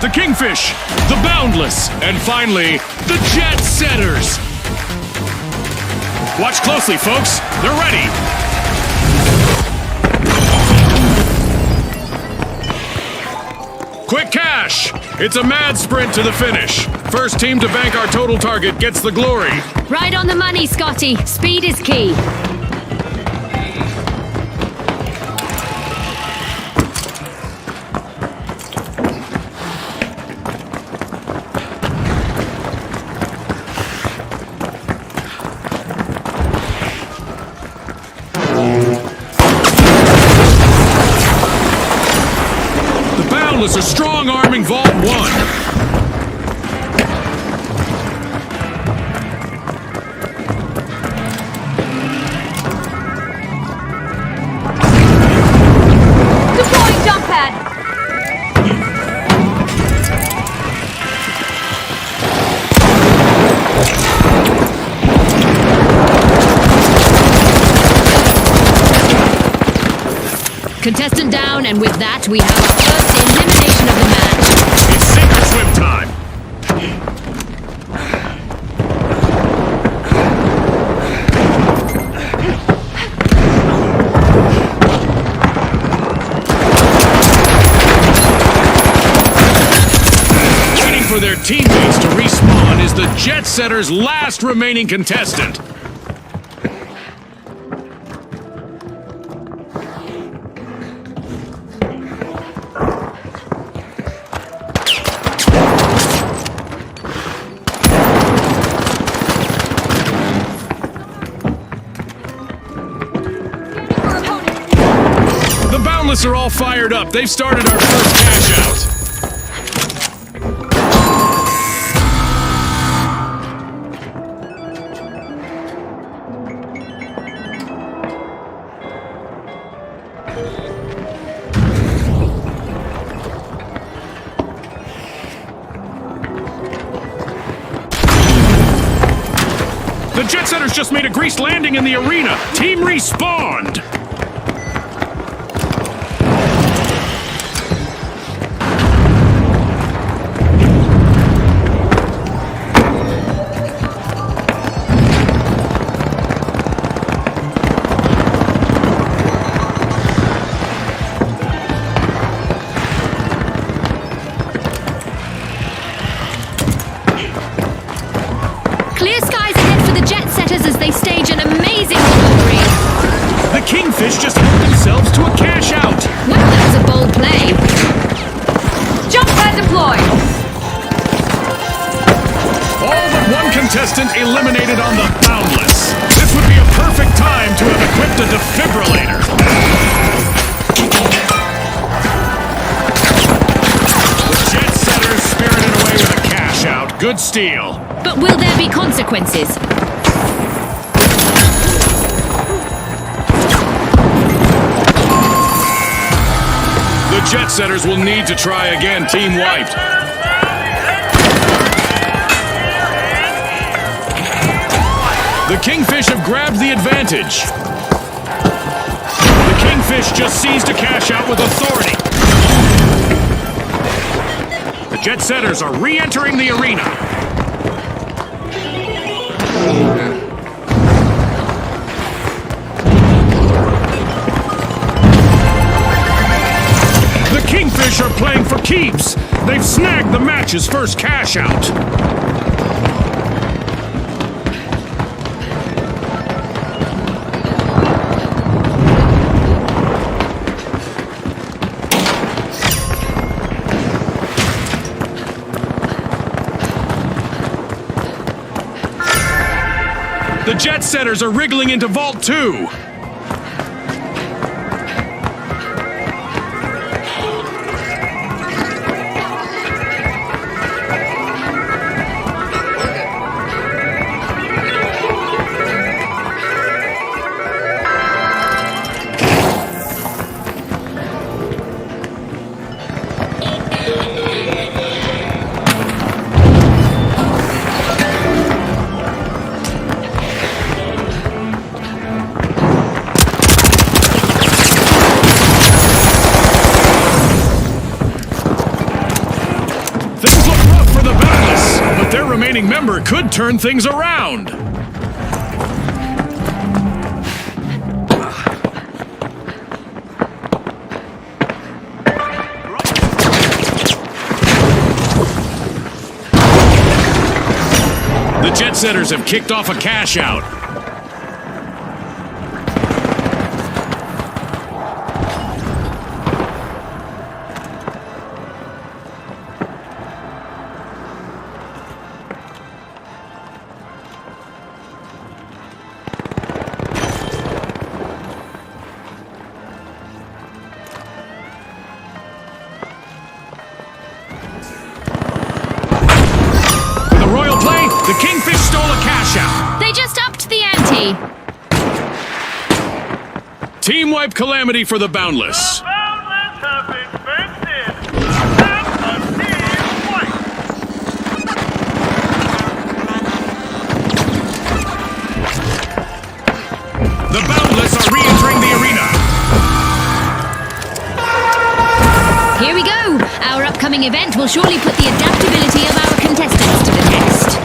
the Kingfish, the Boundless, and finally, the Jet Setters. Watch closely, folks. They're ready. Quick cash! It's a mad sprint to the finish. First team to bank our total target gets the glory. Right on the money, Scotty. Speed is key. A strong-arming Vault 1. Deploying jump pad. Contestant down, and with that, we have our first elimination of the match. It's sink or swim time. Waiting for their teammates to respawn is the Jet Setters' last remaining contestant. Are all fired up. They've started our first cash out. The Jet Setters just made a greased landing in the arena. Team respawned. Clear skies ahead for the Jet Setters as they stage an amazing recovery. The Kingfish just helped themselves to a cash out. Well, that was a bold play. Jump pad deployed. All but one contestant eliminated on the Boundless. This would be a perfect time to have equipped a defibrillator. The Jet Setters spirited away with a cash out. Good steal. But will there be consequences? The Jet Setters will need to try again. Team wiped. The Kingfish have grabbed the advantage. The Kingfish just seized a cash out with authority. The Jet Setters are re-entering the arena. The Kingfish are playing for keeps. They've snagged the match's first cash out. The Jet Setters are wriggling into Vault 2. remaining member could turn things around. The Jet Setters have kicked off a cash out. The Kingfish stole a cash out. They just upped the ante. Team wipe calamity for the Boundless. The Boundless have been fenced in. Have a team wipe. The Boundless are re-entering the arena. Here we go. Our upcoming event will surely put the adaptability of our contestants to the test.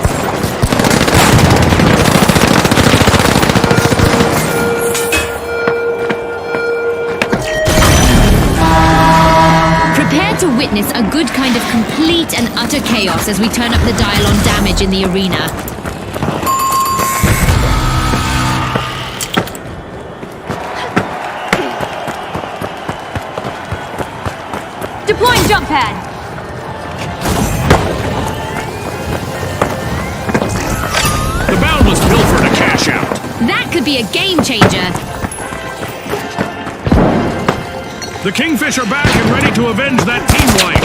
Prepare to witness a good kind of complete and utter chaos as we turn up the dial on damage in the arena. Deploying jump pad! The Boundless pilfered a cash out. That could be a game changer. The Kingfish are back and ready to avenge that team wipe.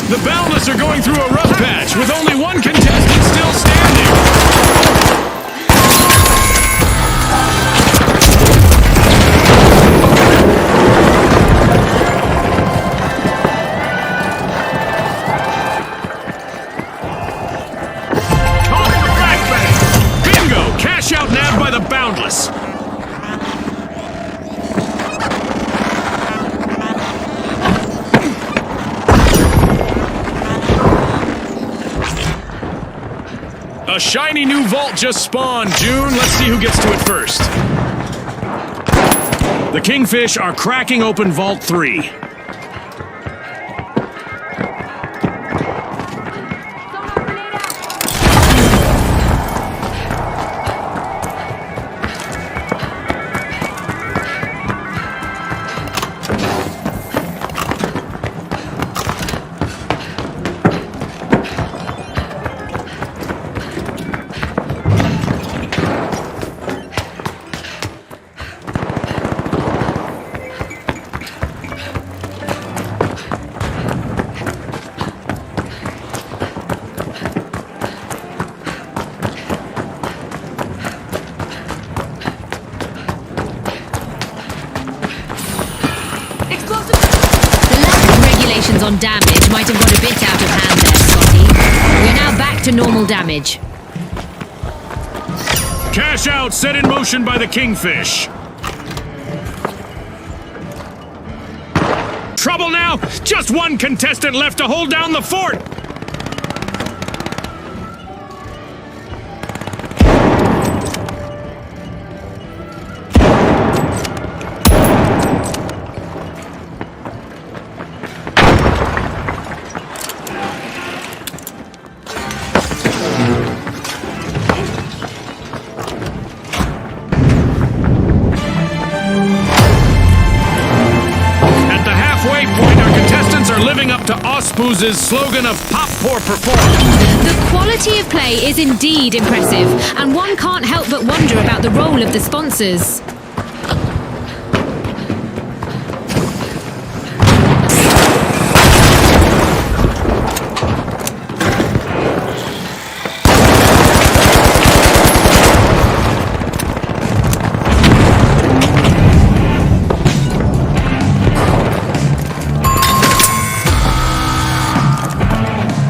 The Boundless are going through a rough patch with only one contestant still standing. Toss the flashbang. Bingo! Cash out nabbed by the Boundless. A shiny new vault just spawned, June. Let's see who gets to it first. The Kingfish are cracking open Vault 3. On damage might have got a bit out of hand there, Scotty. We're now back to normal damage. Cash out set in motion by the Kingfish. Trouble now! Just one contestant left to hold down the fort! Living up to Ospooz's slogan of pop poor performance. The quality of play is indeed impressive, and one can't help but wonder about the role of the sponsors.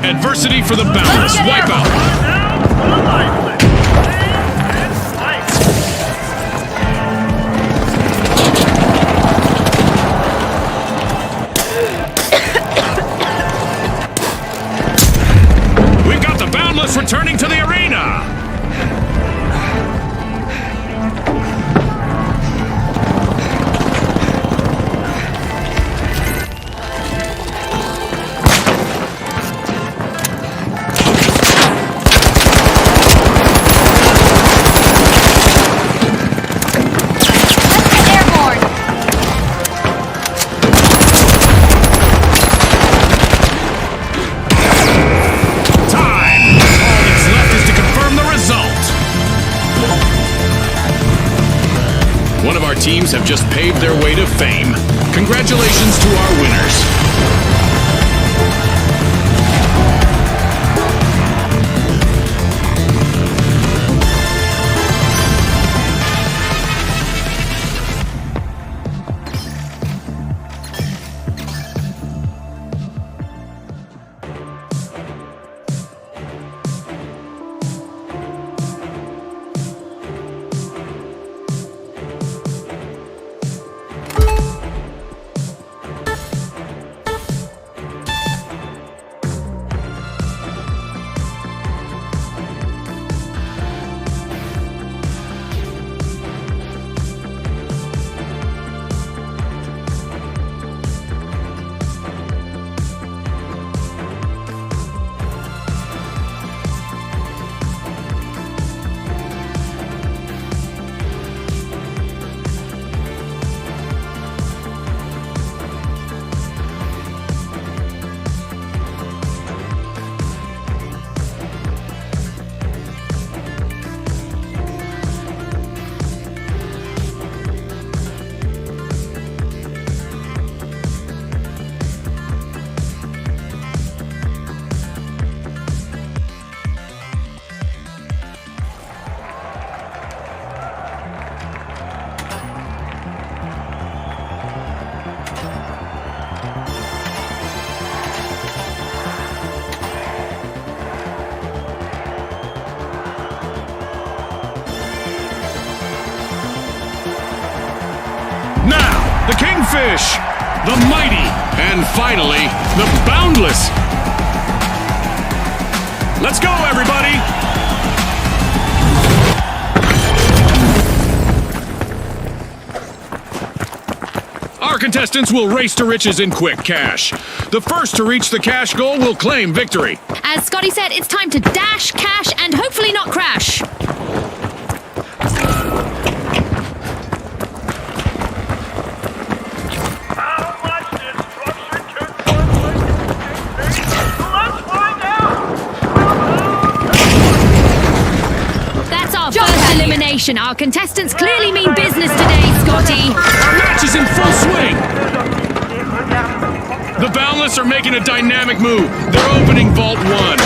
Adversity for the Boundless. Wipeout. We've got the Boundless returning. teams have just paved their way to fame. Congratulations to our winners. Now, the Kingfish, the Mighty, and finally, the Boundless. Let's go, everybody! Our contestants will race to riches in quick cash. The first to reach the cash goal will claim victory. As Scotty said, it's time to dash, cash, and hopefully not crash. How much destruction can one place take? Let's find out! That's our first elimination. Our contestants clearly mean business today, Scotty. Our match is in full swing. The Boundless are making a dynamic move. They're opening Vault 1.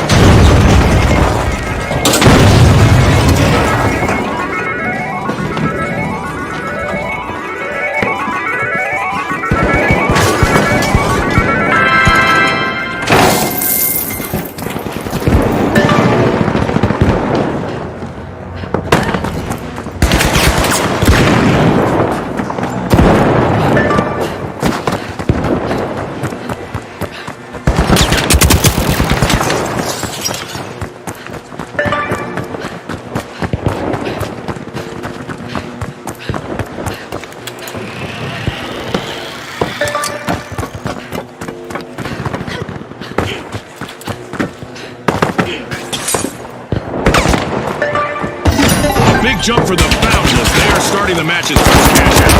Big jump for the Boundless. They are starting the match's first cash out.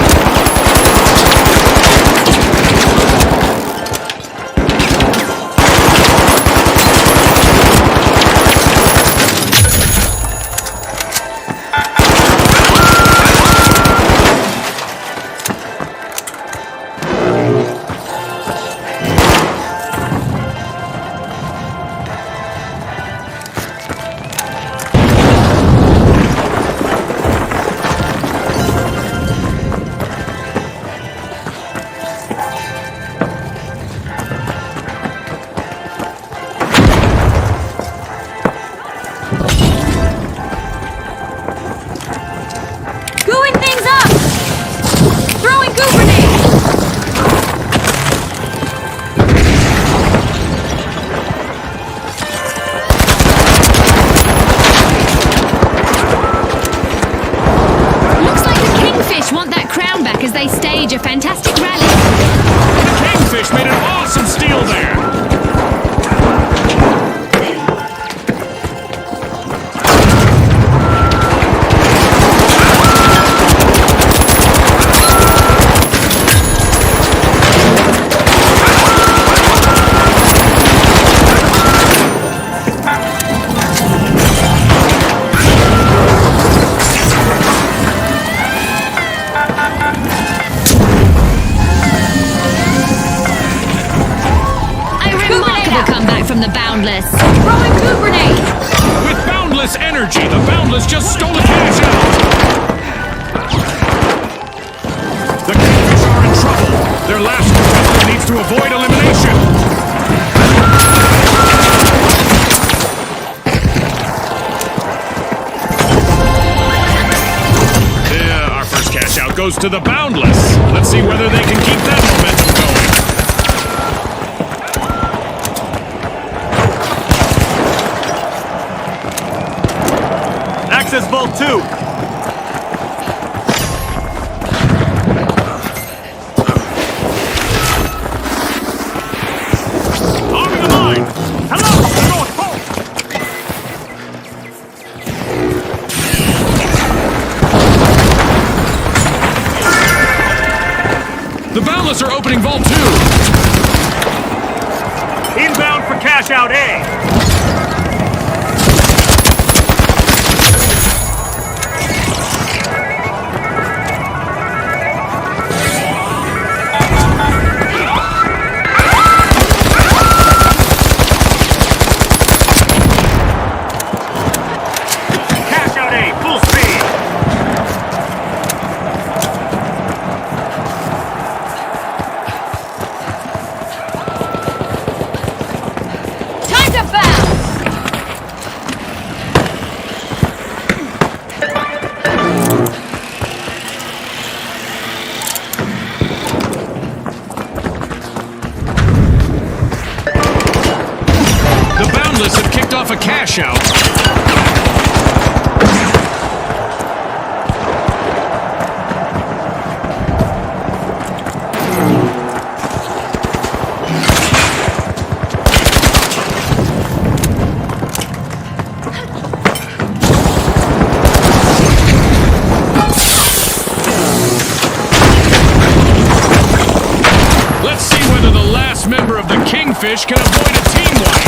Boundless. Throwing blue grenade. With boundless energy, the Boundless just stole a cash out! The Kingfish are in trouble! Their last contestant needs to avoid elimination! Yeah, our first cash out goes to the Boundless. Let's see whether they can keep that momentum going. Access Vault 2. Arming the mine. Hello, North Pole. The Boundless are opening Vault 2! Inbound for cash out A. Cash out A, full speed. Time to bounce. The Boundless have kicked off a cash out. Let's see whether the last member of the Kingfish can avoid a team wipe.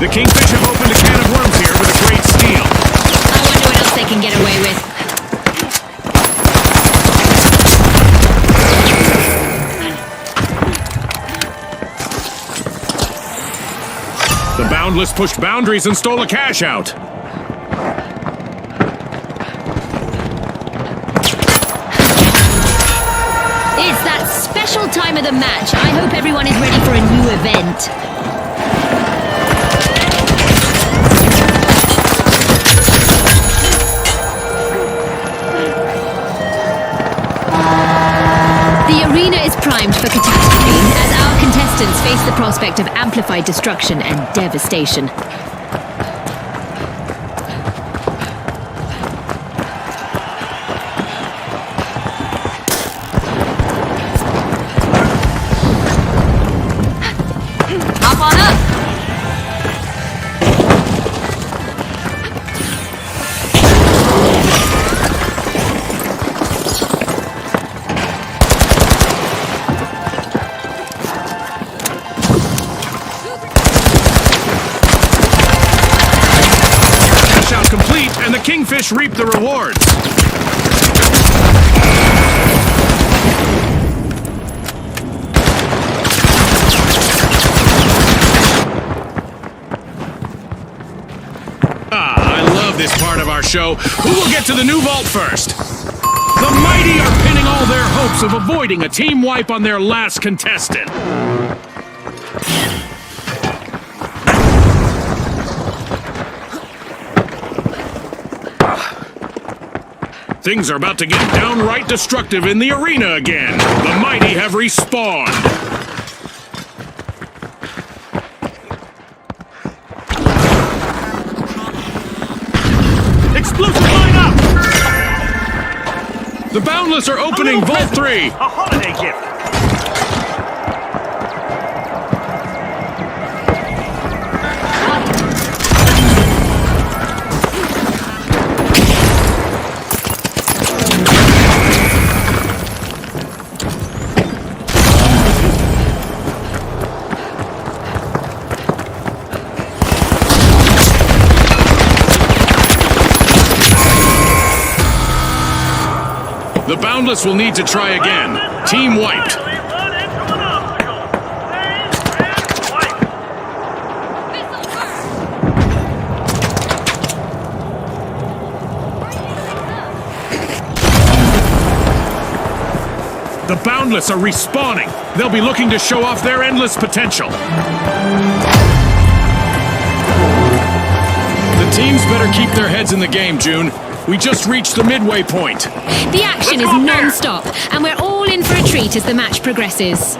The Kingfish have opened a can of worms here with a great steal. I wonder what else they can get away with. The Boundless pushed boundaries and stole a cash out. It's that special time of the match. I hope everyone is ready for a new event. The arena is primed for catastrophe as our contestants face the prospect of amplified destruction and devastation. Hop on up! Cash out complete, and the Kingfish reap the rewards. I love this part of our show. Who will get to the new vault first? The Mighty are pinning all their hopes of avoiding a team wipe on their last contestant. Things are about to get downright destructive in the arena again. The Mighty have respawned. Explosive line up. The Boundless are opening Vault 3. A holiday gift. The Boundless will need to try again. Team wiped. Finally run into an obstacle. They ran white. The Boundless are respawning. They'll be looking to show off their endless potential. The teams better keep their heads in the game, June. We just reached the midway point. The action is Let's go there. non-stop, and we're all in for a treat as the match progresses.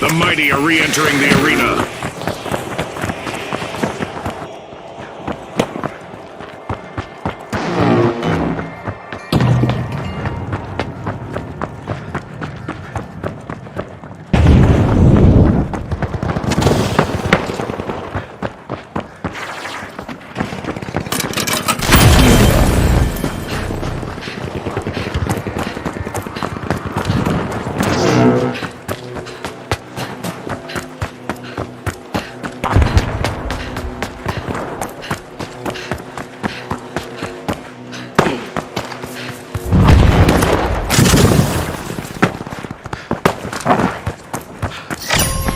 The mighty are re-entering the arena.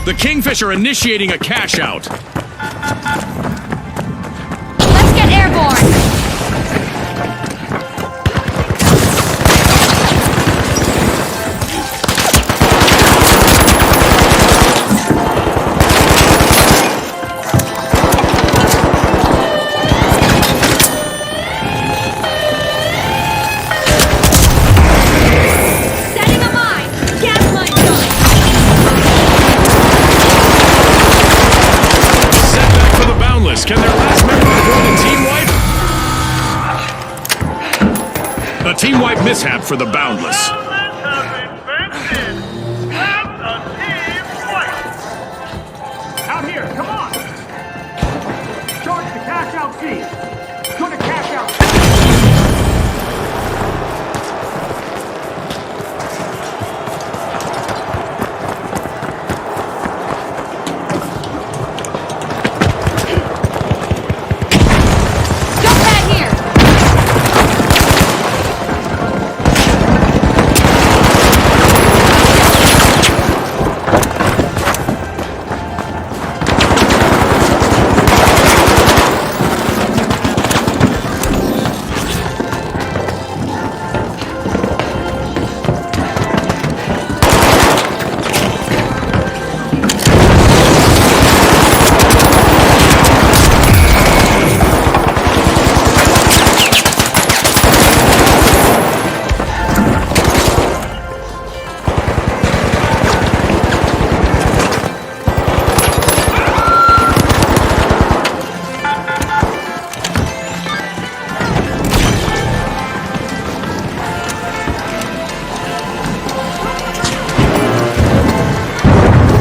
The Kingfisher initiating a cash out. Let's get airborne! Setting a mine! Gas line going! Setback for the Boundless. Can their last member avoid a team wipe? A team wipe mishap for the Boundless. Boundless have been fenced in. That's a team white. Out here, come on! Charge the cash out team! Gonna cash out! Jump pad here!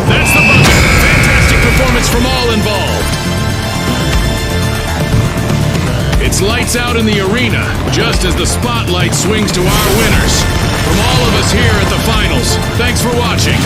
That's the bucket. Fantastic performance from all involved. It's lights out in the arena, just as the spotlight swings to our winners. From all of us here at the finals, thanks for watching.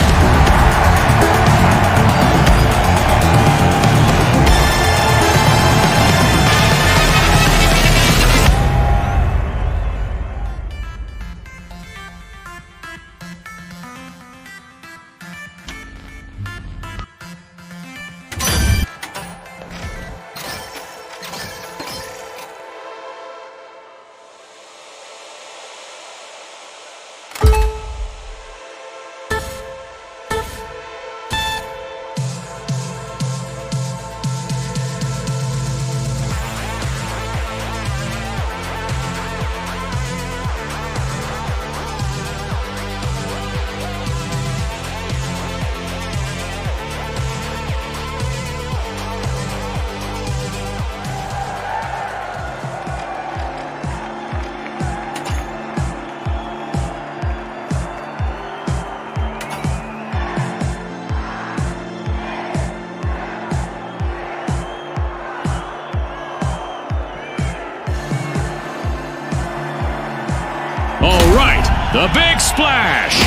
The big splash!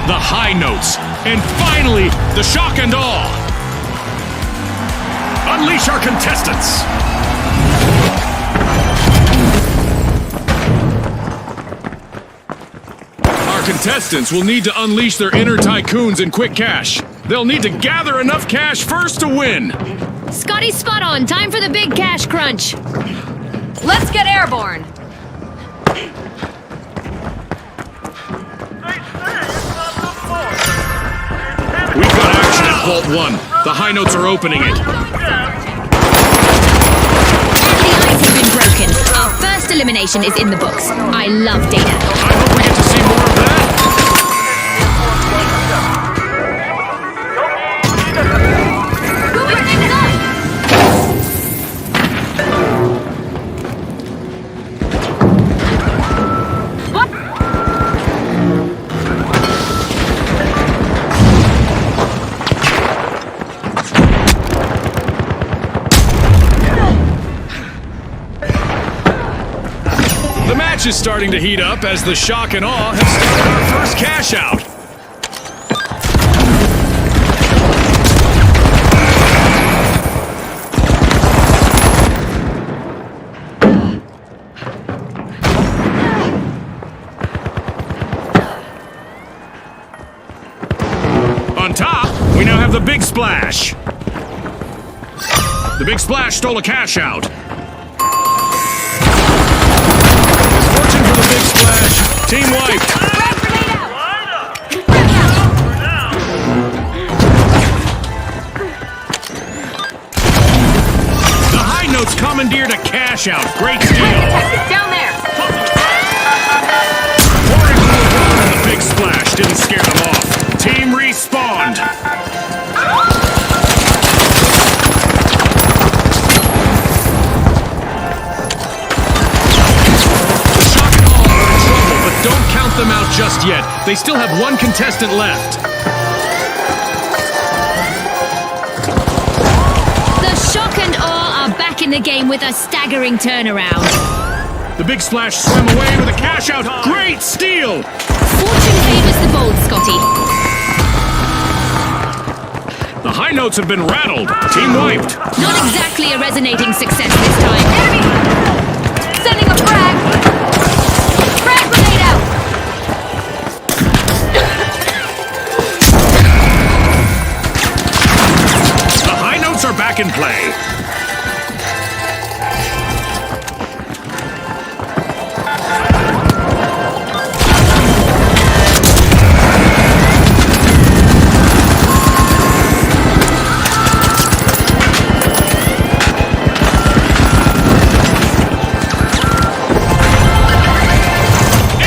The high notes! And finally, the shock and awe! Unleash our contestants! Our contestants will need to unleash their inner tycoons in quick cash. They'll need to gather enough cash first to win. Scotty, spot on. Time for the big cash crunch. Let's get airborne. They say it's not the fault. We've got action at Vault 1. The high notes are opening it. And the ice has been broken. Our first elimination is in the books. I love data. I hope we get to see more of that. Moving things up. What? The match is starting to heat up as the shock and awe have started our first cash out. On top, we now have the big splash. The big splash stole a cash out. Fortune for the big splash. Team wiped. Frag grenade out. Line up. Frag out. For now. The high notes commandeered a cash out. Great High steal. detected down there. Pouring from the bottom of the big splash didn't scare them off. Team respawned. The shock and awe are in trouble, but don't count them out just yet. They still have one contestant left. The shock and awe are back in the game with a staggering turnaround. The big splash swam away with a cash out. Great steal! Fortune favors the bold, Scotty. The high notes have been rattled. Team wiped. Not exactly a resonating success this time. Enemy. Sending a frag. Frag grenade out. The high notes are back in play.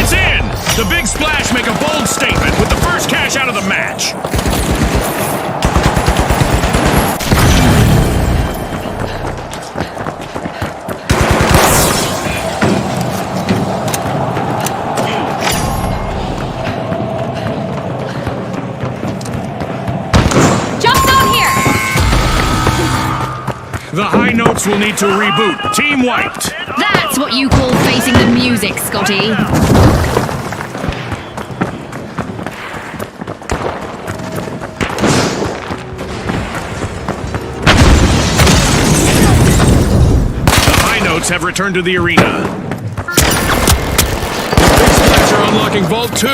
It's in! The big splash make a bold statement with the first cash out of the match. Jump zone here. The high notes will need to reboot. Team wiped. That's what you call facing the music, Scotty. The high notes have returned to the arena. Big Splash are unlocking Vault 2.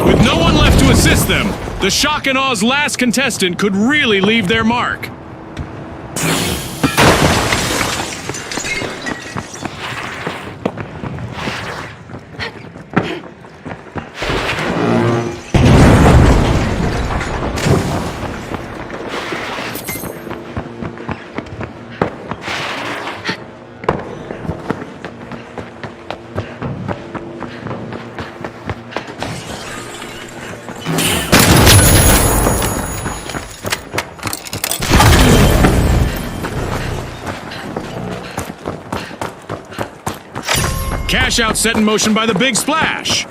With no one left to assist them, the shock and aw's last contestant could really leave their mark. Cash out set in motion by the Big Splash.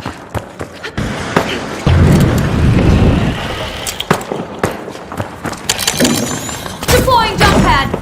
Deploying jump pad.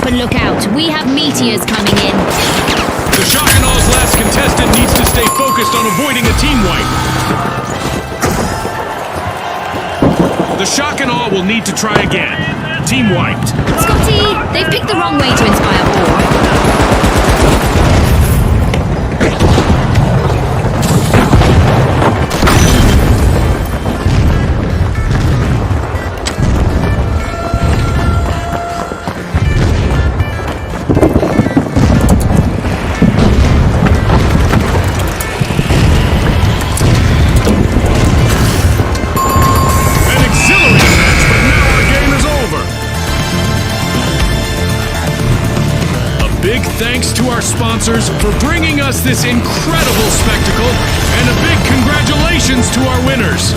Look out, we have meteors coming in. The Shock and Aw's last contestant needs to stay focused on avoiding a team wipe. The Shock and Awe will need to try again. Team wiped. Scotty, they've picked the wrong way to inspire awe. Big thanks to our sponsors for bringing us this incredible spectacle, and a big congratulations to our winners.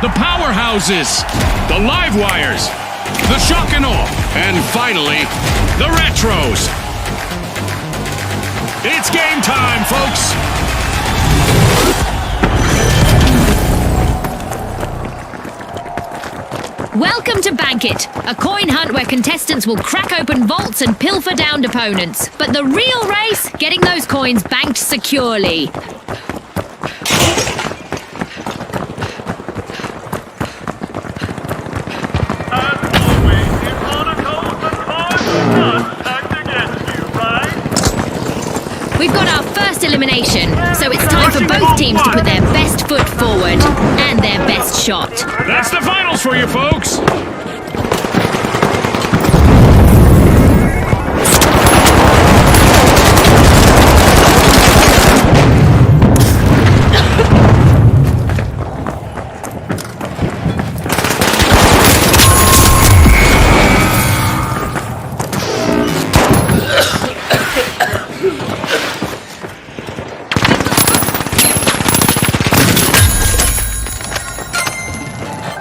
The Powerhouses, the Livewires, the Shock and Awe, and finally, the Retros. It's game time, folks! Welcome to Bank-It, a coin hunt where contestants will crack open vaults and pilfer downed opponents. But the real race, getting those coins banked securely. elimination, so it's time for both teams to put their best foot forward and their best shot. That's the finals for you folks.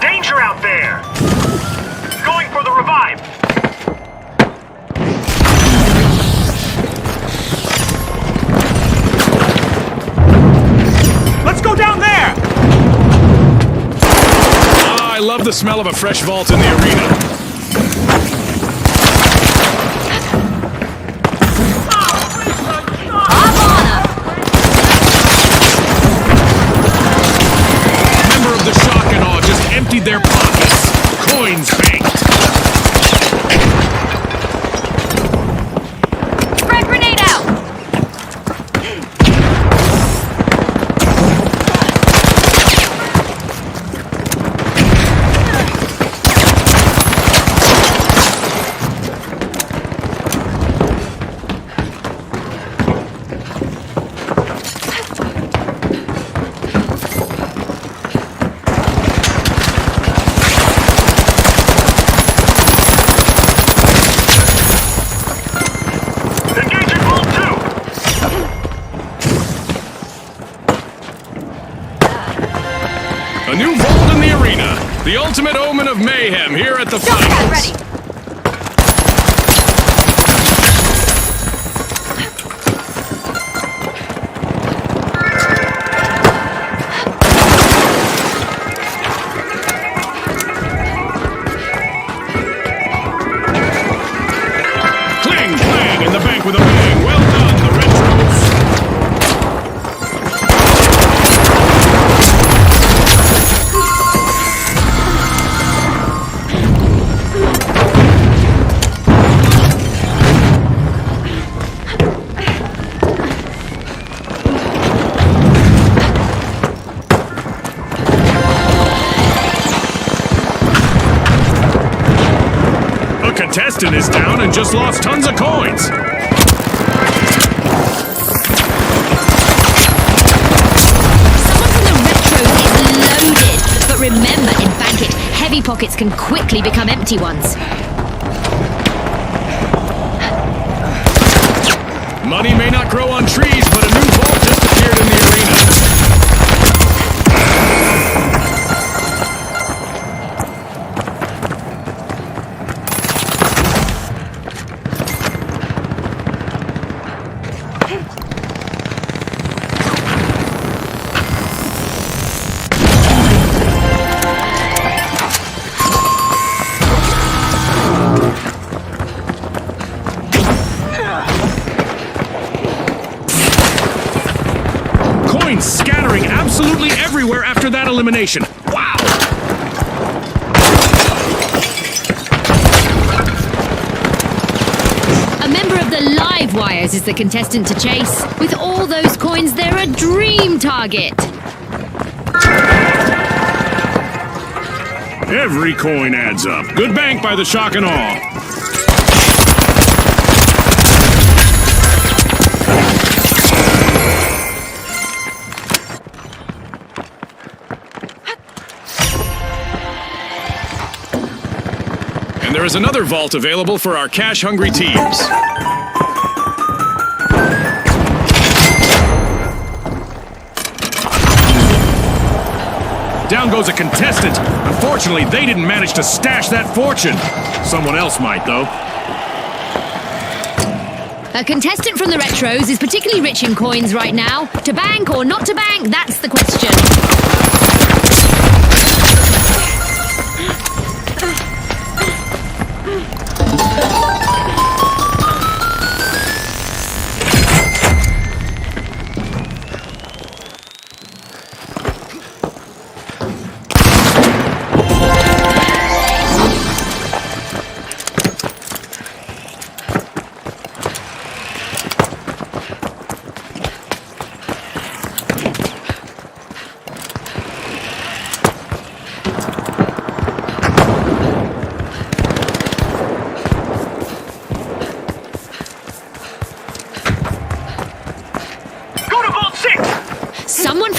Danger out there! Going for the revive! Let's go down there! Ah, I love the smell of a fresh vault in the arena. Hop on up. A member of the Shock and Awe just emptied their pockets. Coins banked. Frag grenade out. Engaging Vault 2! A new vault in the arena. The ultimate omen of mayhem here at the Jump pad finals. ready. Clang, clang in the bank with a bang. Well done, the Retros. A contestant is down and just lost tons of coins. Someone from the Retros is loaded, but remember in Bankit, heavy pockets can quickly become empty ones. Money may not grow on trees, but a new vault just appeared in the arena. Coins scattering absolutely everywhere after that elimination. Wow! A member of the Live Wires is the contestant to chase. With all those coins, they're a dream target. Every coin adds up. Good bank by the Shock and Awe. And there is another vault available for our cash-hungry teams. Down goes a contestant. Unfortunately, they didn't manage to stash that fortune. Someone else might, though. A contestant from the Retros is particularly rich in coins right now. To bank or not to bank, that's the question.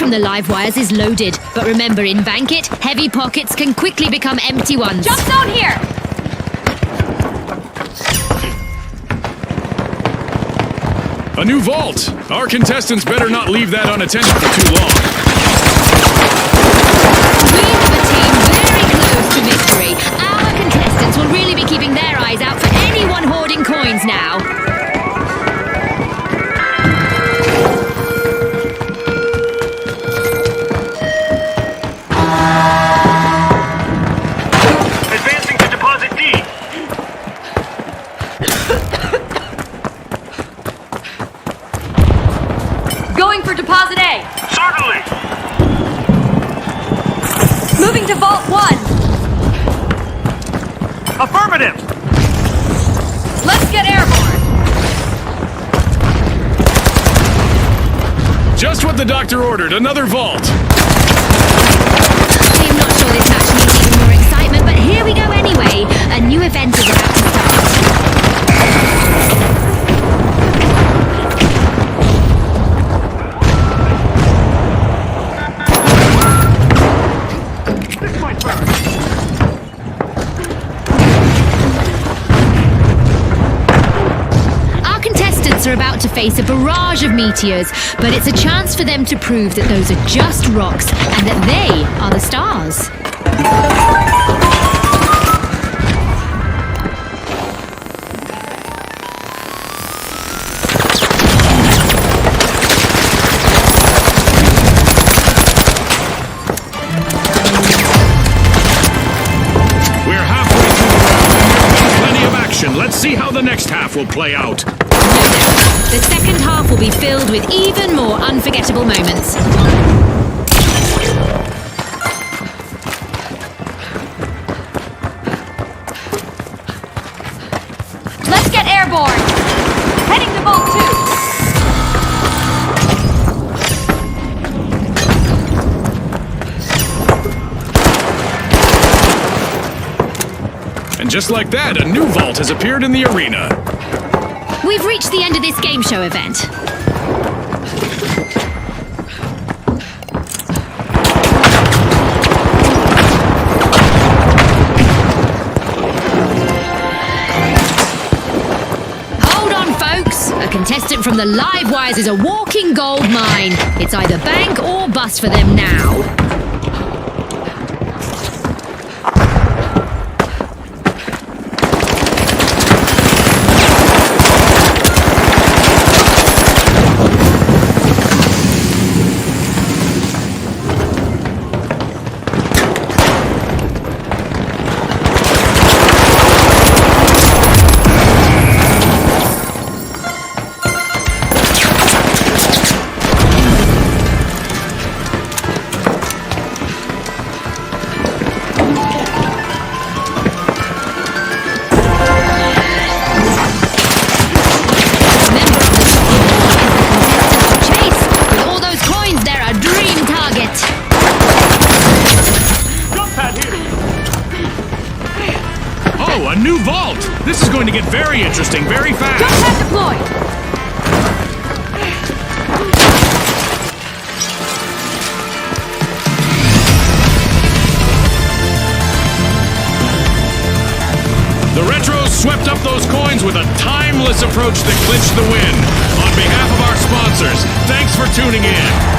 from the live wires is loaded. But remember, in Bankit, heavy pockets can quickly become empty ones. Jump zone here! A new vault! Our contestants better not leave that unattended for too long. We have a team very close to victory. Our contestants will really be keeping their eyes out for anyone hoarding coins now. Advancing to deposit D. Going for deposit A! Certainly. Moving to vault 1! Affirmative. Let's get airborne! Just what the doctor ordered, another vault! I'm not sure this match needs even more excitement, but here we go anyway. A new event is about to start. This is my turn. Our contestants are about to face a barrage of meteors, but it's a chance for them to prove that those are just rocks and that they are the stars. We're halfway through the round and there's been plenty of action. Let's see how the next half will play out. The second half will be filled with even more unforgettable moments. Let's get airborne! Heading to vault 2! And just like that, a new vault has appeared in the arena. We've reached the end of this game show event. Hold on, folks. A contestant from the live wires is a walking gold mine. It's either bank or bust for them now. Oh, a new vault! This is going to get very interesting very fast. Jump pad deployed! The Retros swept up those coins with a timeless approach that clinched the win. On behalf of our sponsors, thanks for tuning in.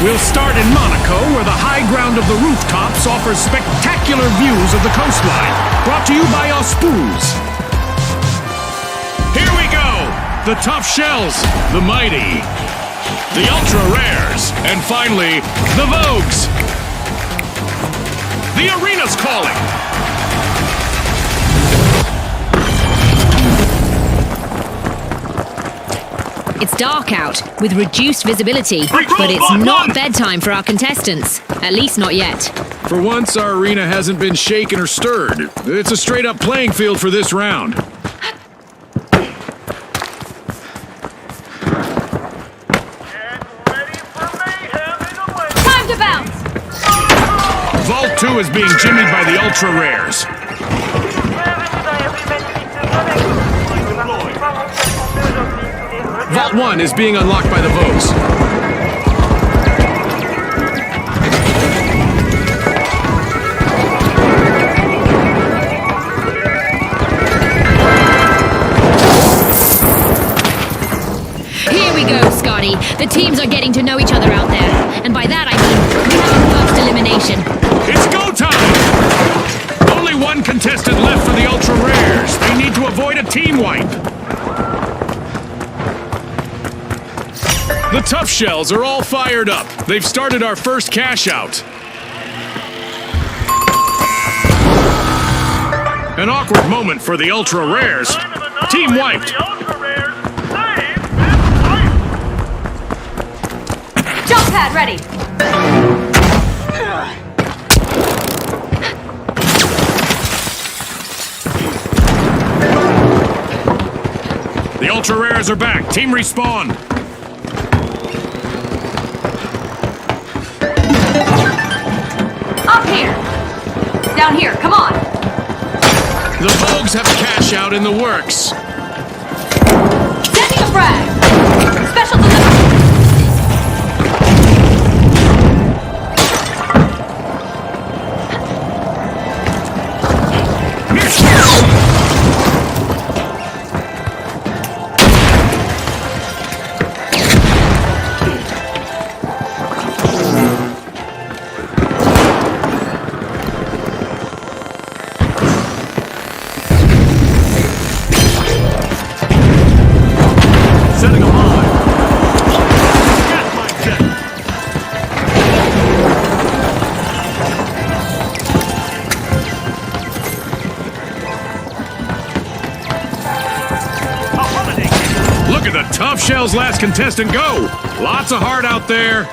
We'll start in Monaco, where the high ground of the rooftops offers spectacular views of the coastline. Brought to you by Auspuz. Here we go! The Tough Shells, the Mighty, the Ultra Rares, and finally, the Vogues. The arena's calling! It's dark out, with reduced visibility, but it's not bedtime for our contestants. At least not yet. For once, our arena hasn't been shaken or stirred. It's a straight-up playing field for this round. Time to bounce! Vault 2 is being jimmied by the Ultra Rares. Vault 1 is being unlocked by the Vogues. Here we go, Scotty. The teams are getting to know each other out there. And by that I mean first elimination. It's go time! Only one contestant left for the Ultra Rares. They need to avoid a team wipe. The Tough Shells are all fired up. They've started our first cash out. An awkward moment for the Ultra Rares. Team wiped. Jump pad ready! The Ultra Rares are back. Team respawn. Up here! Down here, come on! The Vogues have a cash out in the works. Sending a frag! Special delivery! Setting a mine. Get my jet. Look at the Tough Shells' last contestant go. Lots of heart out there.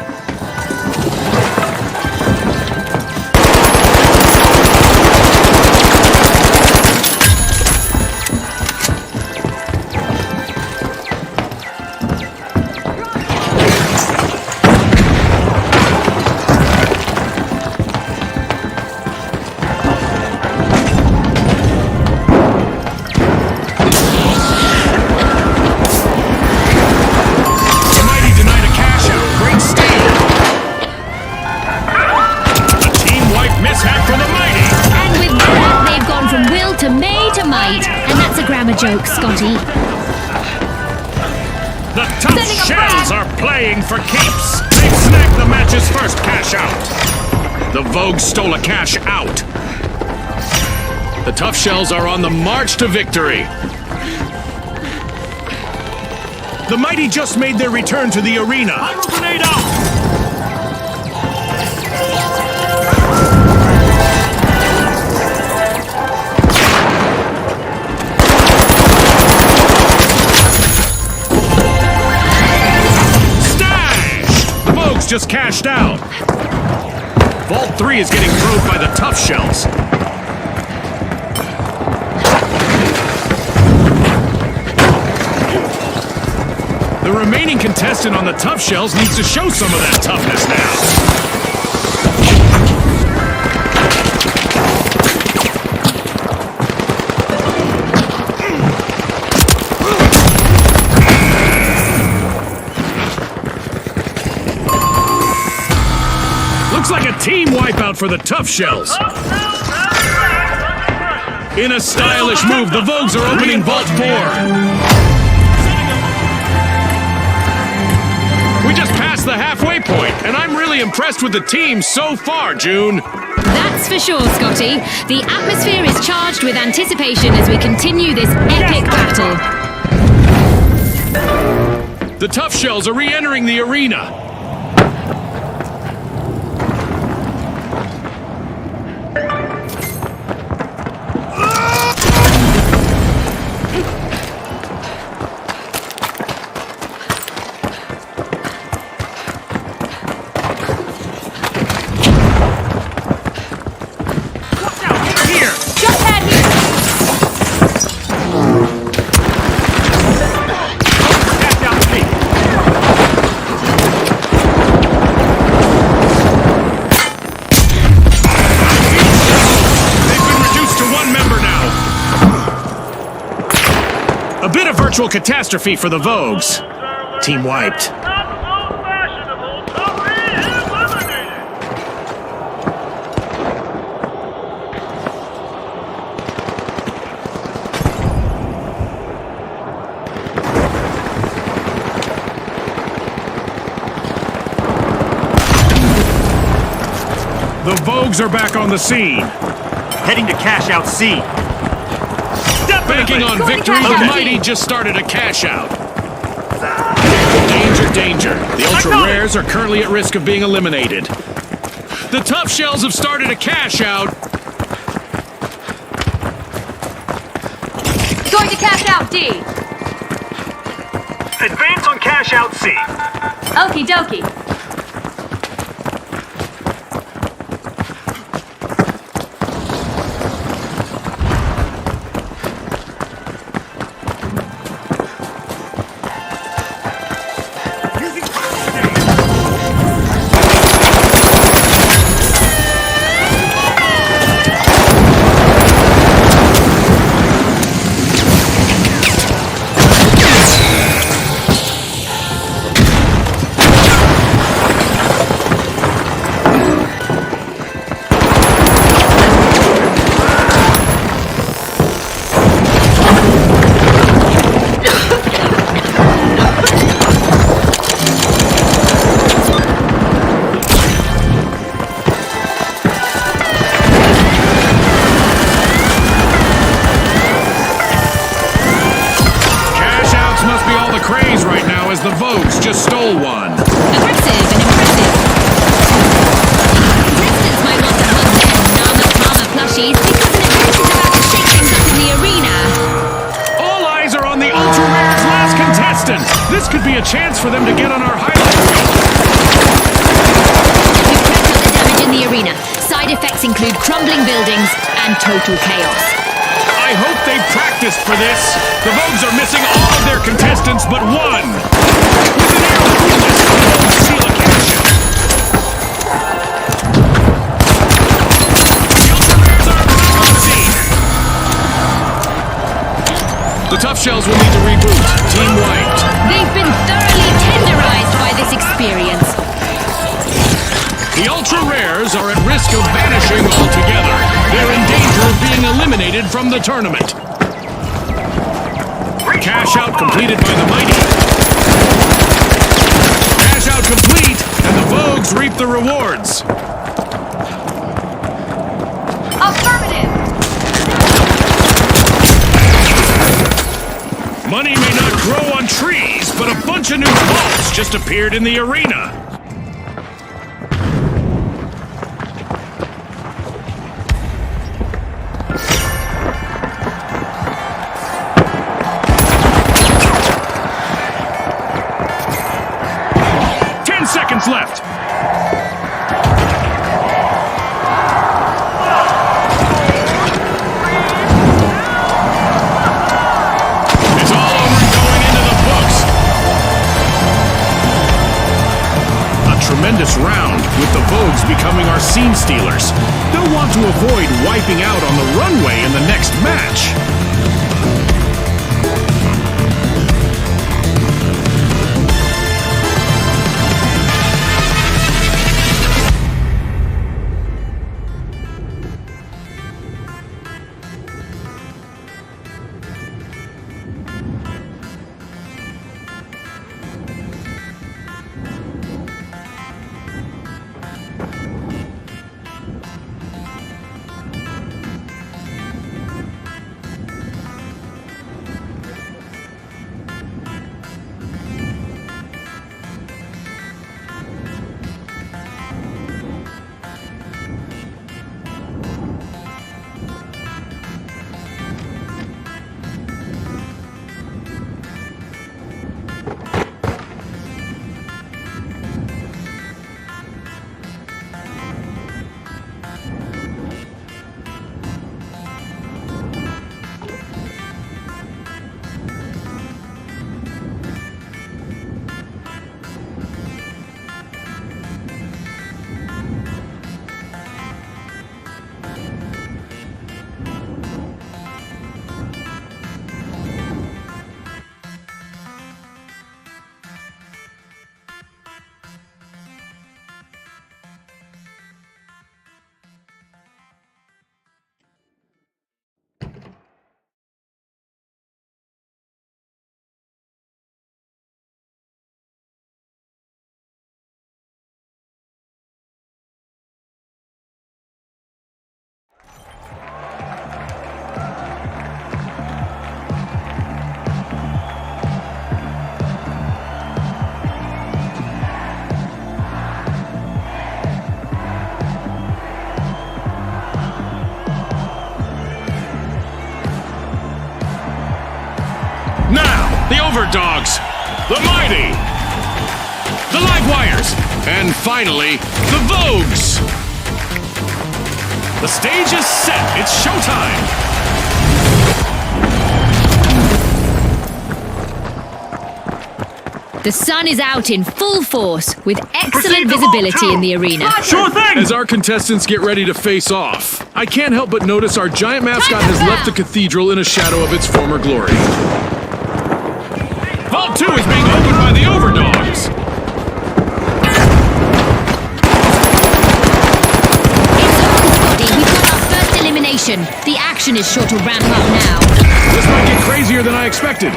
Joke, Scotty. The Tough Shells are playing for keeps. They've snagged the match's first cash out. The Vogues stole a cash out. The Tough Shells are on the march to victory. The Mighty just made their return to the arena. Viral grenade out! Just cashed out. Vault 3 is getting probed by the Tough Shells. The remaining contestant on the Tough Shells needs to show some of that toughness now. Looks like a team wipeout for the Tough Shells. In a stylish move, the Vogues are opening Vault 4. We just passed the half. halfway point, and I'm really impressed with the team so far, June. That's for sure, Scotty. The atmosphere is charged with anticipation as we continue this epic battle. The Tough Shells are re-entering the arena. Jump pad here! Cash out C. They've been reduced to one member now. A bit of virtual catastrophe for the Vogues. Team wiped. Not so fashionable to be eliminated. The Vogues are back on the scene. Heading to cash out C. Banking on Going to victory, cash the out Mighty C. just started a cash out. Danger, danger. The Ultra Rares are currently at risk of being eliminated. The Tough Shells have started a cash out. Going to cash out D. Advance on cash out C. Okie dokie. Cash outs must be all the craze right now as the Vogues just stole one. Aggressive and impressive. Contestants might want to hug their Nama Palmer plushies because an event is about to shake things up in the arena. All eyes are on the Ultra Rares' last contestant. This could be a chance for them to get on our highlight reel. We've cracked up the damage in the arena. Side effects include crumbling buildings and total chaos. I hope they practiced for this. The Vogues are missing all of their contestants but one. With an air of coolness, the Vogues seal a cash out. The Ultra Rares are back on the scene. The Tough Shells will need to reboot. Team wiped. They've been thoroughly tenderized by this experience. The Ultra Rares are at risk of vanishing altogether. They're in danger of being eliminated from the tournament. Cash out completed by the Mighty. Cash out complete, and the Vogues reap the rewards. Affirmative! Money may not grow on trees, but a bunch of new vaults just appeared in the arena. Seconds left. It's all over and going into the books. A tremendous round, with the Vogues becoming our scene stealers. They'll want to avoid wiping out on the runway in the next match. The Mighty, the Live Wires, and finally, the Vogues. The stage is set. It's showtime. The sun is out in full force with excellent Proceed to visibility vault in the two. arena. Sure thing! As our contestants get ready to face off, I can't help but notice our giant mascot has left the cathedral in a shadow of its former glory. Vault 2 is being opened by the Overdogs. It's on, Scotty. We've got our first elimination. The action is sure to ramp up now. This might get crazier than I expected.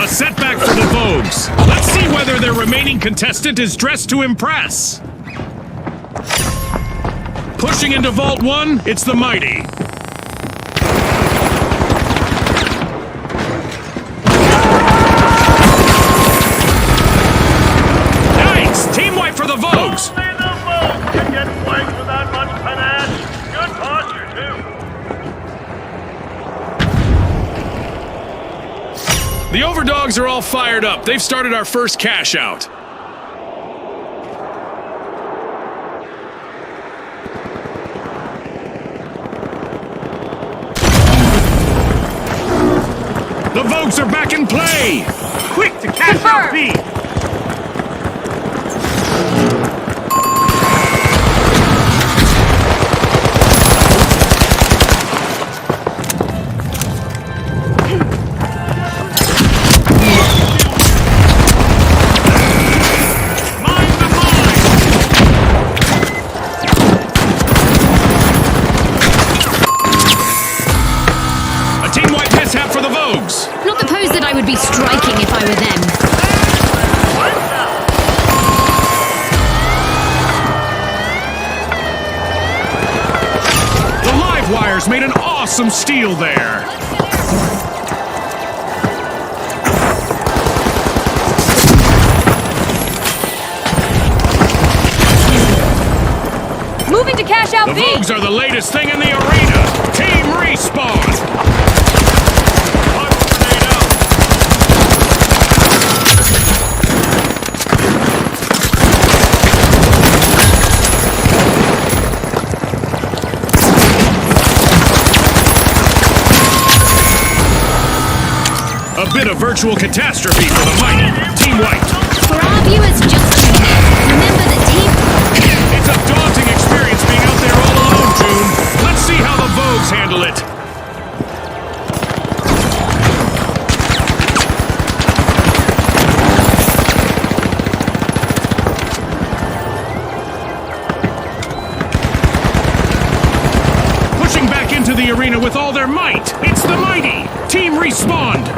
A setback for the Vogues. Let's see whether their remaining contestant is dressed to impress. Pushing into Vault 1, it's the Mighty. Yikes! Team wipe for the Vogues. Only the Vogues can get flanked without much panache. Good posture, too. The Overdogs are all fired up. They've started our first cash out. The Vogues are back in play! Quick to cash out B! Mind the mine! A team-wide mishap for the Vogues. Not the pose that I would be striking if I were them. The Live Wires made an awesome steal there. Moving to cash out The B. Vogues are the latest thing in the arena. Team Respawn. Punch grenade out. A bit of virtual catastrophe for the Mighty. Team White. For our viewers just tuning in, remember that It's a daunting experience being out there all alone, June. Let's see how the Vogues handle it. Pushing back into the arena with all their might. It's the Mighty. Team Respawned.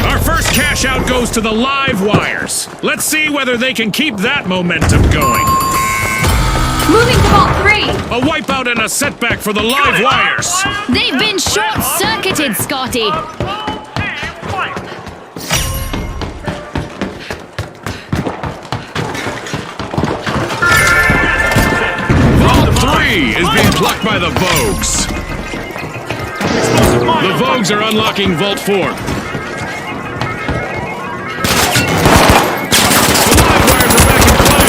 Our first cash out goes to the Live Wires. Let's see whether they can keep that momentum going. Moving to Vault 3. A wipeout and a setback for the Live Wires. they've been short-circuited, Scotty. Full team fight. Vault 3 is being plucked by the Vogues. The Vogues are unlocking Vault 4. The Live Wires are back in play.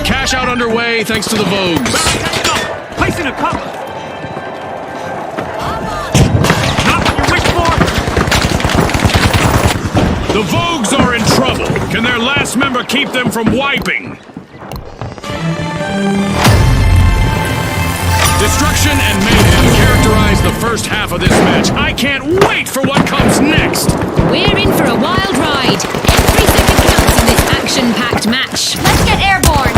Cash out underway thanks to the Vogues. Placing a cover! Not what you wish for! The Vogues are in trouble. Can their last member keep them from wiping? Destruction and mayhem characterize the first half of this match. I can't wait for what comes next. We're in for a wild ride. Every second counts in this action-packed match. Let's get airborne.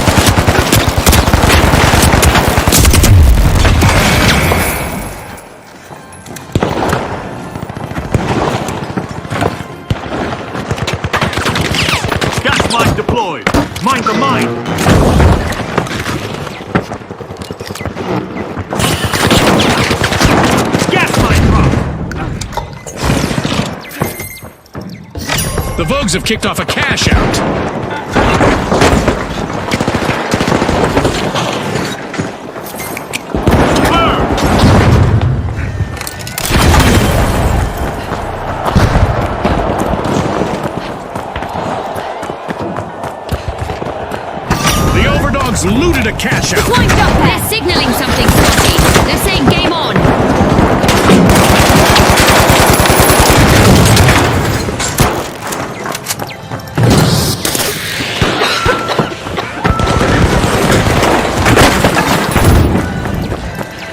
are mine. Gas mine drop. The Vogues have kicked off a cash out. The Overdogs looted a cash out. Deploying jump They're pad. signaling something, Scotty. They're saying game on.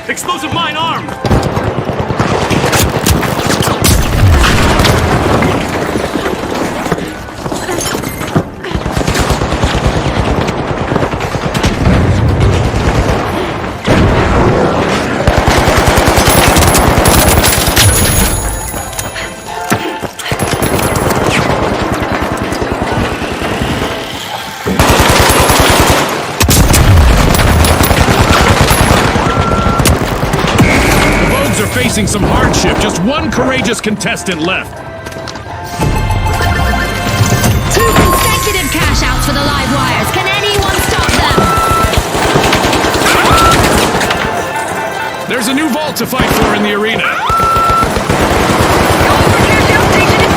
Explosive mine armed. The Vogues are facing some hardship. Just one courageous contestant left. 2 consecutive cash outs for the live wires. Can anyone stop them? There's a new vault to fight for in the arena. Going for cash out station.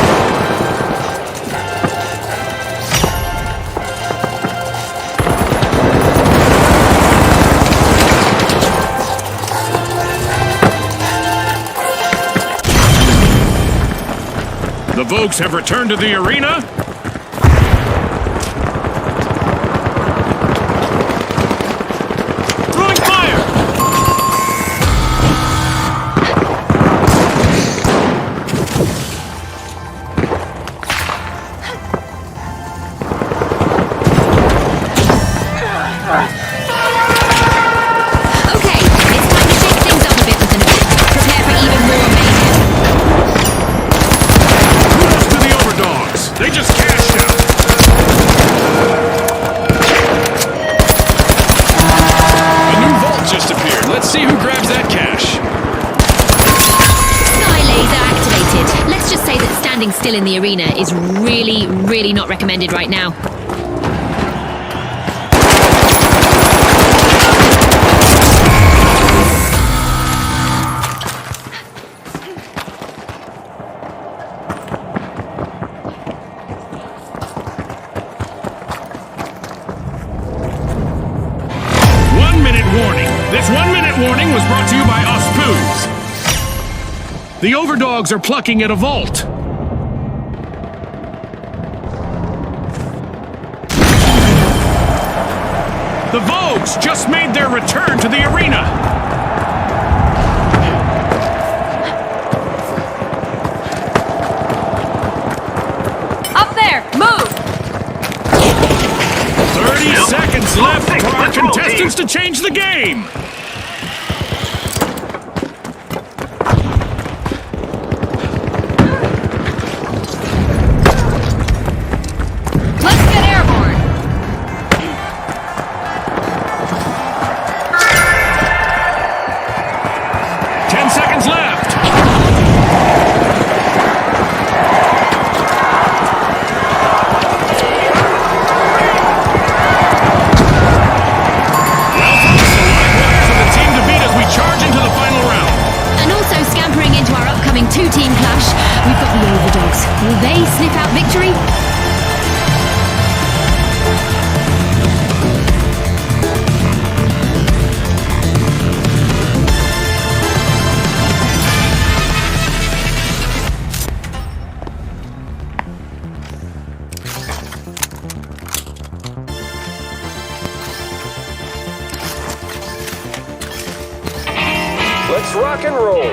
The Vogues have returned to the arena. Throwing fire. Okay, it's time to shake things up a bit with an event. Prepare for even more mayhem. Kudos to the Overdogs. They just cashed out. A new vault just appeared. Let's see who grabs that cash. Sky laser activated. Let's just say that standing still in the arena is really, really not recommended right now. This 1-minute warning was brought to you by Us Poos. The Overdogs are plucking at a vault. The Vogues just made their return to the arena. Up there. Move. 30 seconds left for our contestants to change the game. Let's get airborne. Seconds left. Well, folks, the live wires are the team to beat as we charge into the final round. And also scampering into our upcoming two-team clash, we've got the Overdogs. Will they sniff out victory? Let's rock and roll.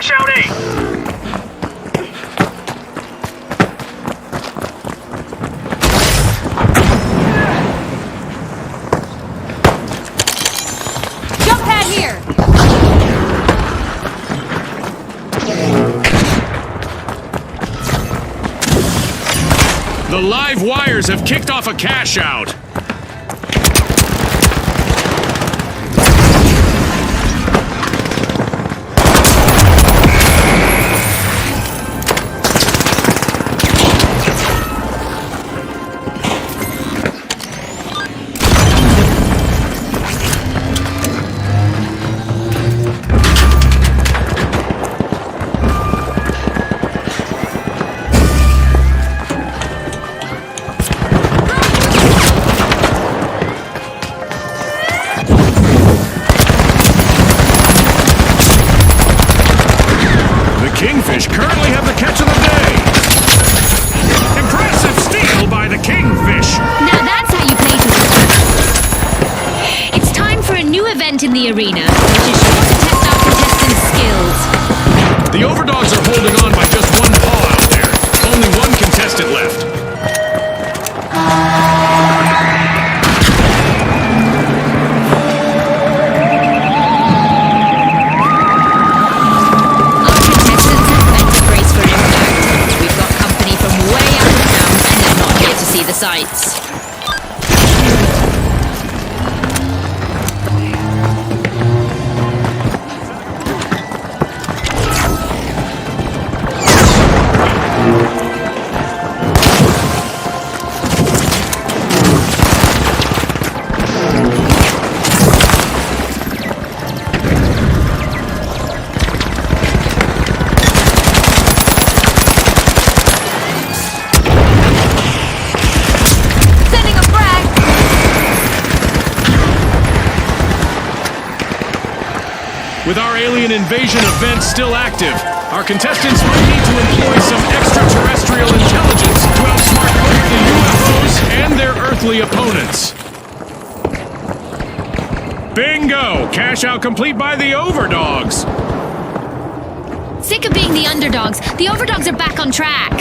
Cash out A! Jump pad here! The live wires have kicked off a cash out. Kingfish currently have the catch of the day. Impressive steal by the Kingfish. Now that's how you play to win. It's time for a new event in the arena, which is sure to test our contestants' skills. The Overdogs are holding on by just one paw out there. Only one contestant left. See the sights. With our alien invasion event still active, our contestants might need to employ some extraterrestrial intelligence to outsmart both the UFOs and their earthly opponents. Bingo! Cash out complete by the Overdogs. Sick of being the underdogs, the Overdogs are back on track.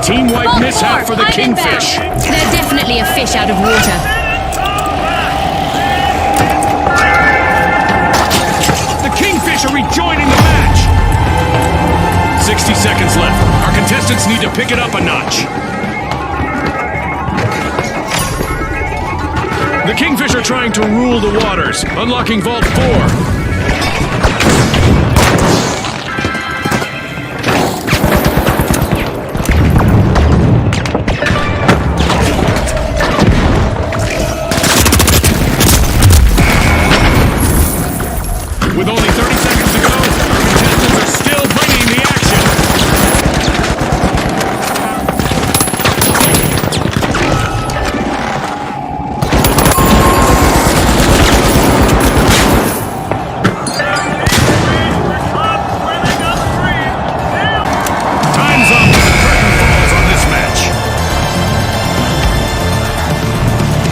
Team-wide mishap for the Kingfish. They're definitely a fish out of water. The Kingfish are rejoining the match. 60 seconds left. Our contestants need to pick it up a notch. The Kingfish are trying to rule the waters, unlocking Vault 4. With only 30 seconds to go, our contestants are still bringing the action. Time's up as the curtain falls on this match.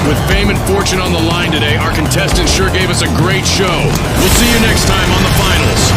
With fame and fortune on the line today, our contestants sure gave us a great show. We'll see you next time on the finals.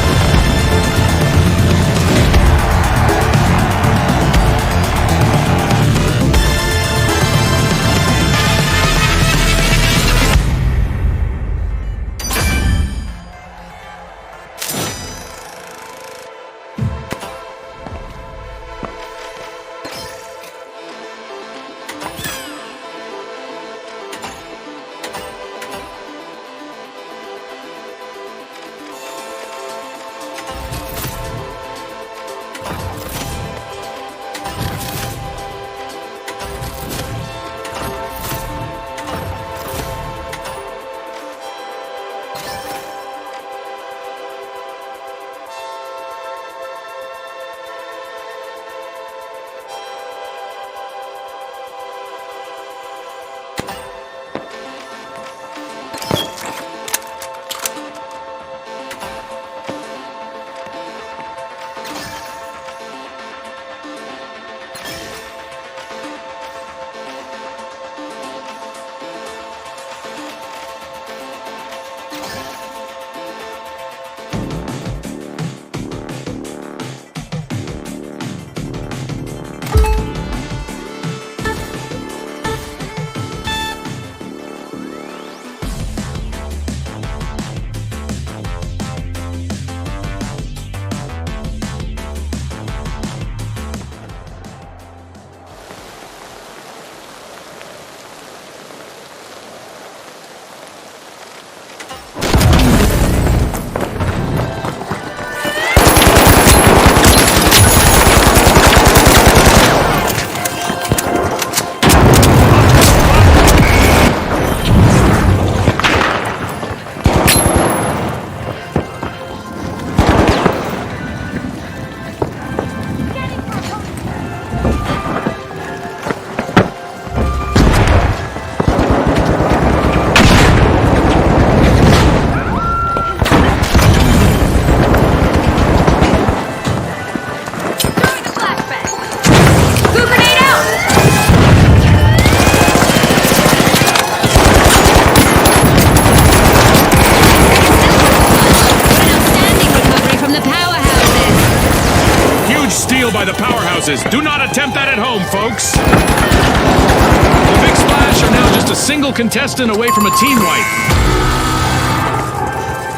powerhouses. Do not attempt that at home, folks. The Big Splash are now just a single contestant away from a team wipe.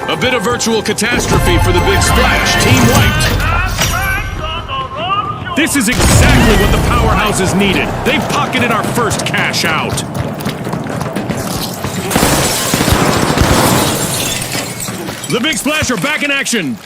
A bit of virtual catastrophe for the Big Splash. Team wiped. This is exactly what the powerhouses needed. They've pocketed our first cash out. The Big Splash are back in action.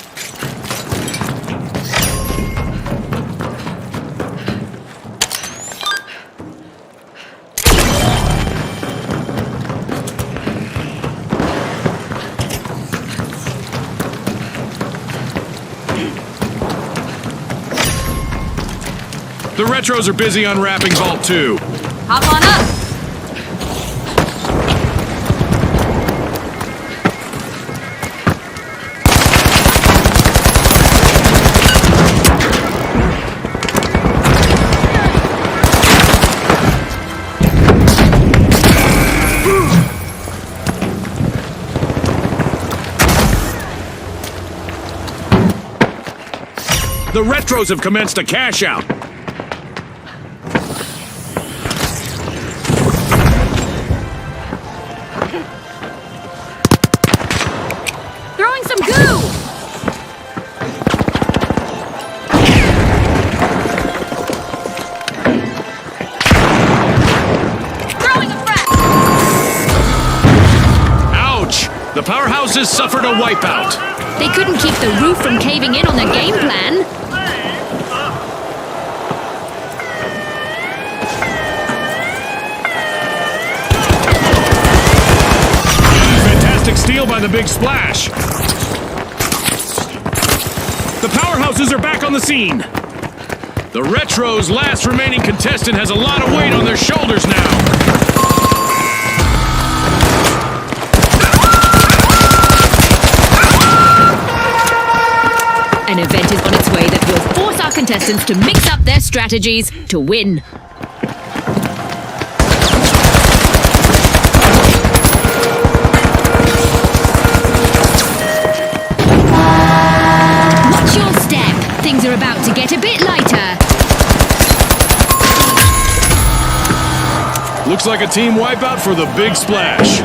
The Retros are busy unwrapping Vault 2. Hop on up. The Retros have commenced a cash out. Throwing some goo. Throwing a frag. Ouch! The powerhouses suffered a wipeout. They couldn't keep the roof from caving in on their game plan. Fantastic steal by the Big Splash. The powerhouses are back on the scene. The Retro's last remaining contestant has a lot of weight on their shoulders now. An event is on its way that will force our contestants to mix up their strategies to win. Watch your step. Things are about to get a bit lighter. Looks like a team wipeout for the Big Splash.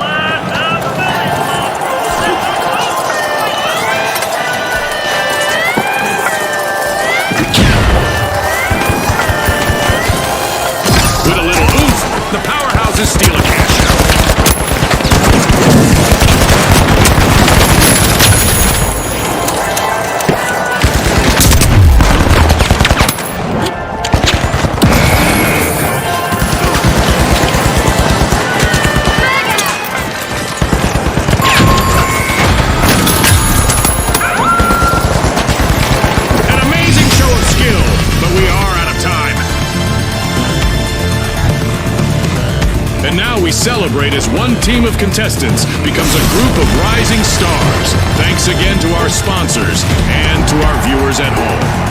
With a little oomph, the powerhouses steal a cash out. An amazing show of skill, but we are out of time. And now we celebrate as one team of contestants becomes a group of rising stars. Thanks again to our sponsors and to our viewers at home.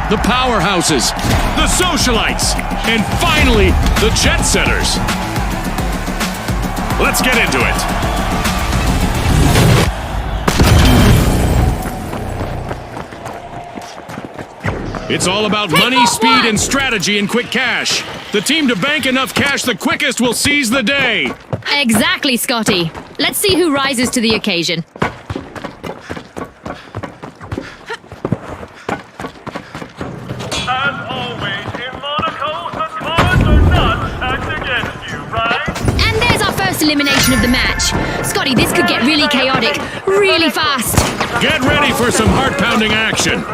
the Powerhouses, the Socialites, and finally, the Jet Setters. Let's get into it. It's all about money, off speed, one. and strategy in quick cash. The team to bank enough cash the quickest will seize the day. Exactly, Scotty. Let's see who rises to the occasion. As always, in Monaco, the cards are not stacked against you, right? And there's our first elimination of the match. Scotty, this could get really chaotic, really fast. Get ready for some heart-pounding action.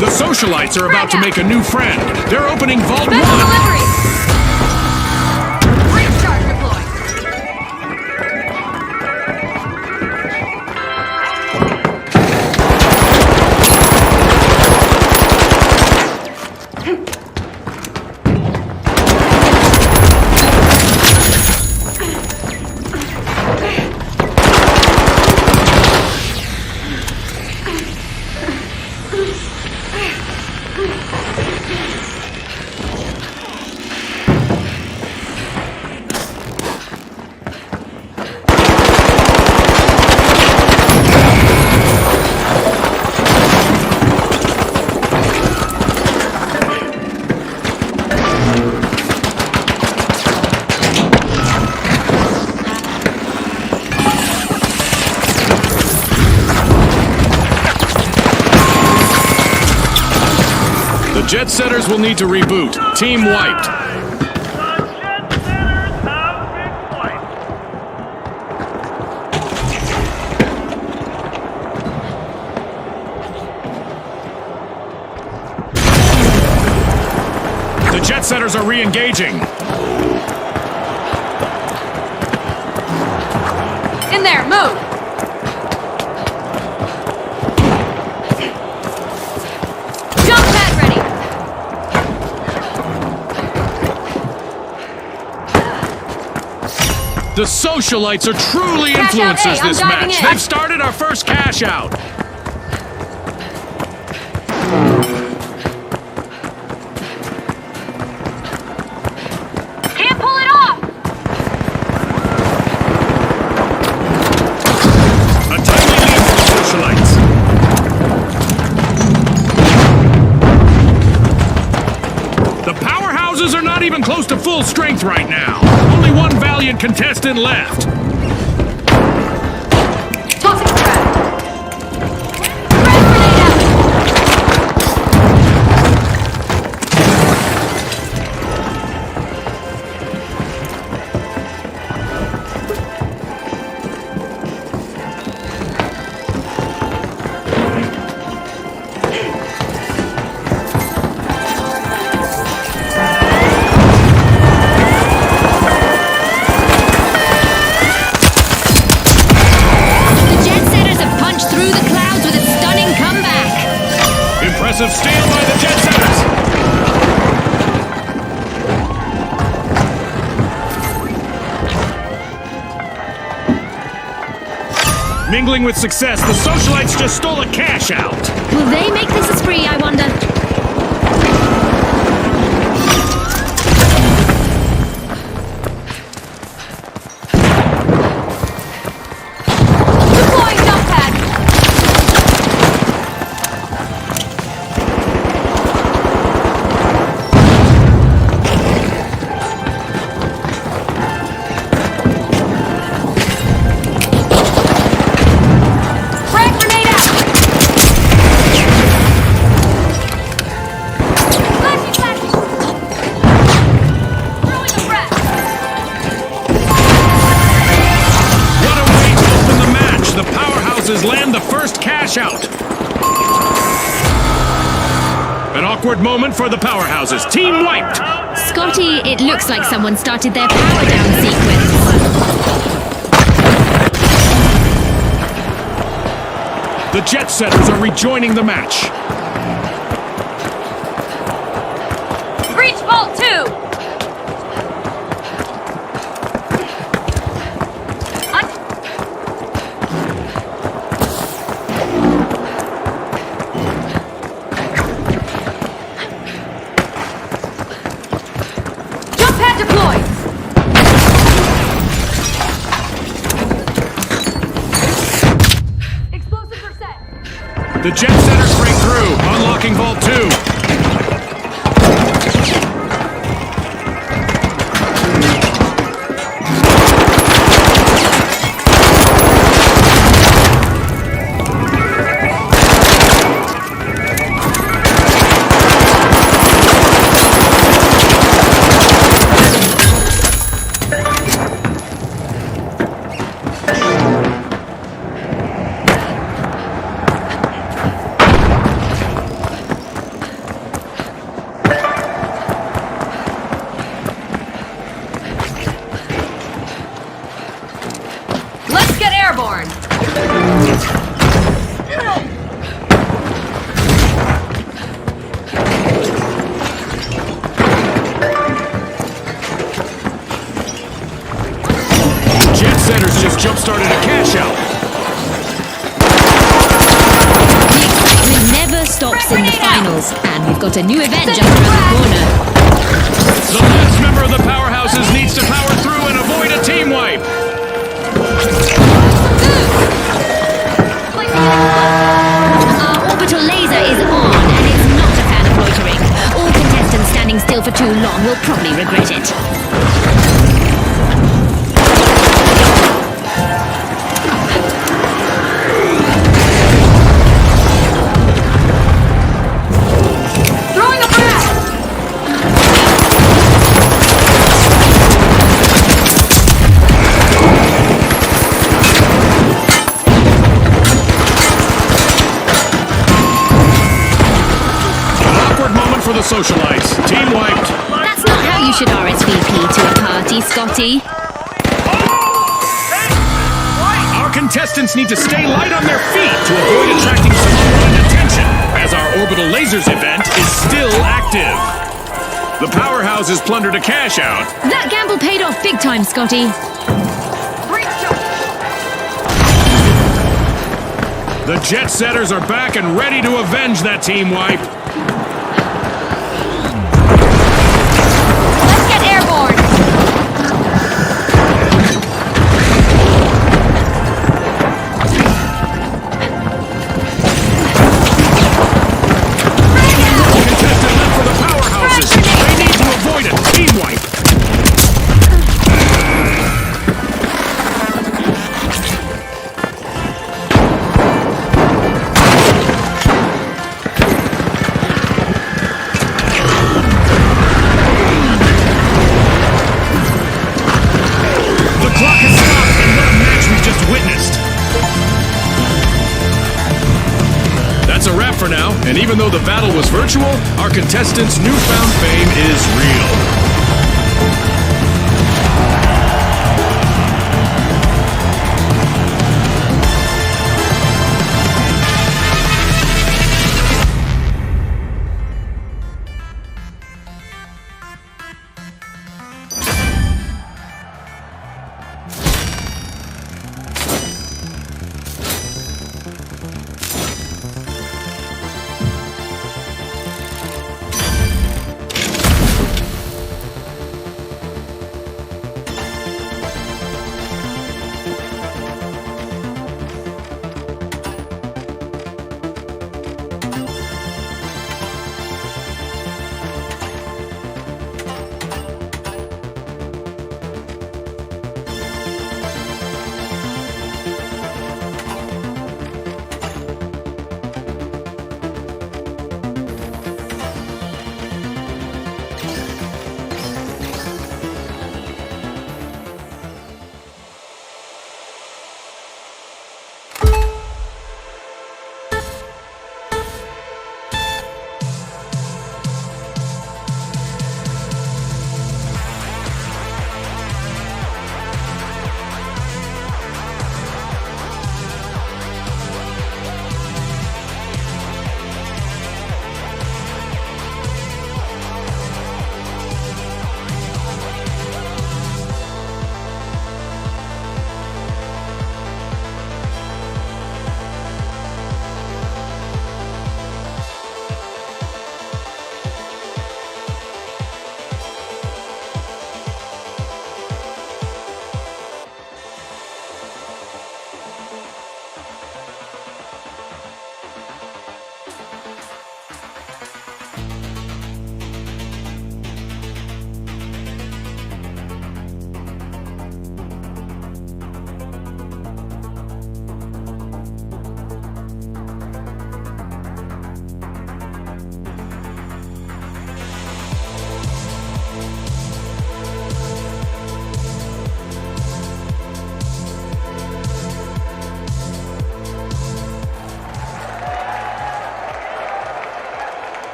The Socialites are about to make a new friend. They're opening Vault 1. Special delivery! Recharge deployed. The Jet Setters will need to reboot. Team wiped. The Jet Setters have been wiped. The Jet Setters are re-engaging. In there, move! Jump pad ready! The Socialites are truly Cash out, influencers hey, I'm this diving match. in. They've started our first cash out. Can't pull it off! A timely lead for the Socialites. The Powerhouses are not even close to full strength right now. Only one valiant contestant left. Tossing frag! Frag grenade out! The Jet Setters have punched through the clouds with a stunning comeback. Impressive steal by the Jet Setters. Mingling with success, the Socialites just stole a cash out. Will they make this a spree, I wonder? Deploying jump pad! Frag grenade out! Flashing, flashing! Throwing a frag! What a way to open the match! The Powerhouses land the first cash out. An awkward moment for the Powerhouses. Team wiped. Scotty, it looks like someone started their power down sequence. The Jet Setters are rejoining the match. Breach Vault 2! Frag deployed! Explosives are set! The jet setters break through, unlocking Vault 2. Let's get airborne! Jet setters just jump-started a cash out. The excitement never stops in the finals, and we've got a new event just around the corner. The last member of the powerhouses needs to power through and avoid a team wipe. Our orbital laser is on, and it's not a fan of loitering. All contestants standing still for too long will probably regret it. Throwing a frag! An awkward moment for the socialites. Team wiped. That's not how you should RSVP to a party, Scotty. Our contestants need to stay light on their feet to avoid attracting some unwanted attention, as our orbital lasers event is still active. The powerhouses plundered a cash out. That gamble paid off big time, Scotty. The jet setters are back and ready to avenge that team wipe. Let's get airborne! Contestant left for the powerhouses. They need to avoid a team wipe. The clock has stopped, and what a match we just witnessed. That's a wrap for now, and even though the battle was virtual, our contestants' newfound fame is real.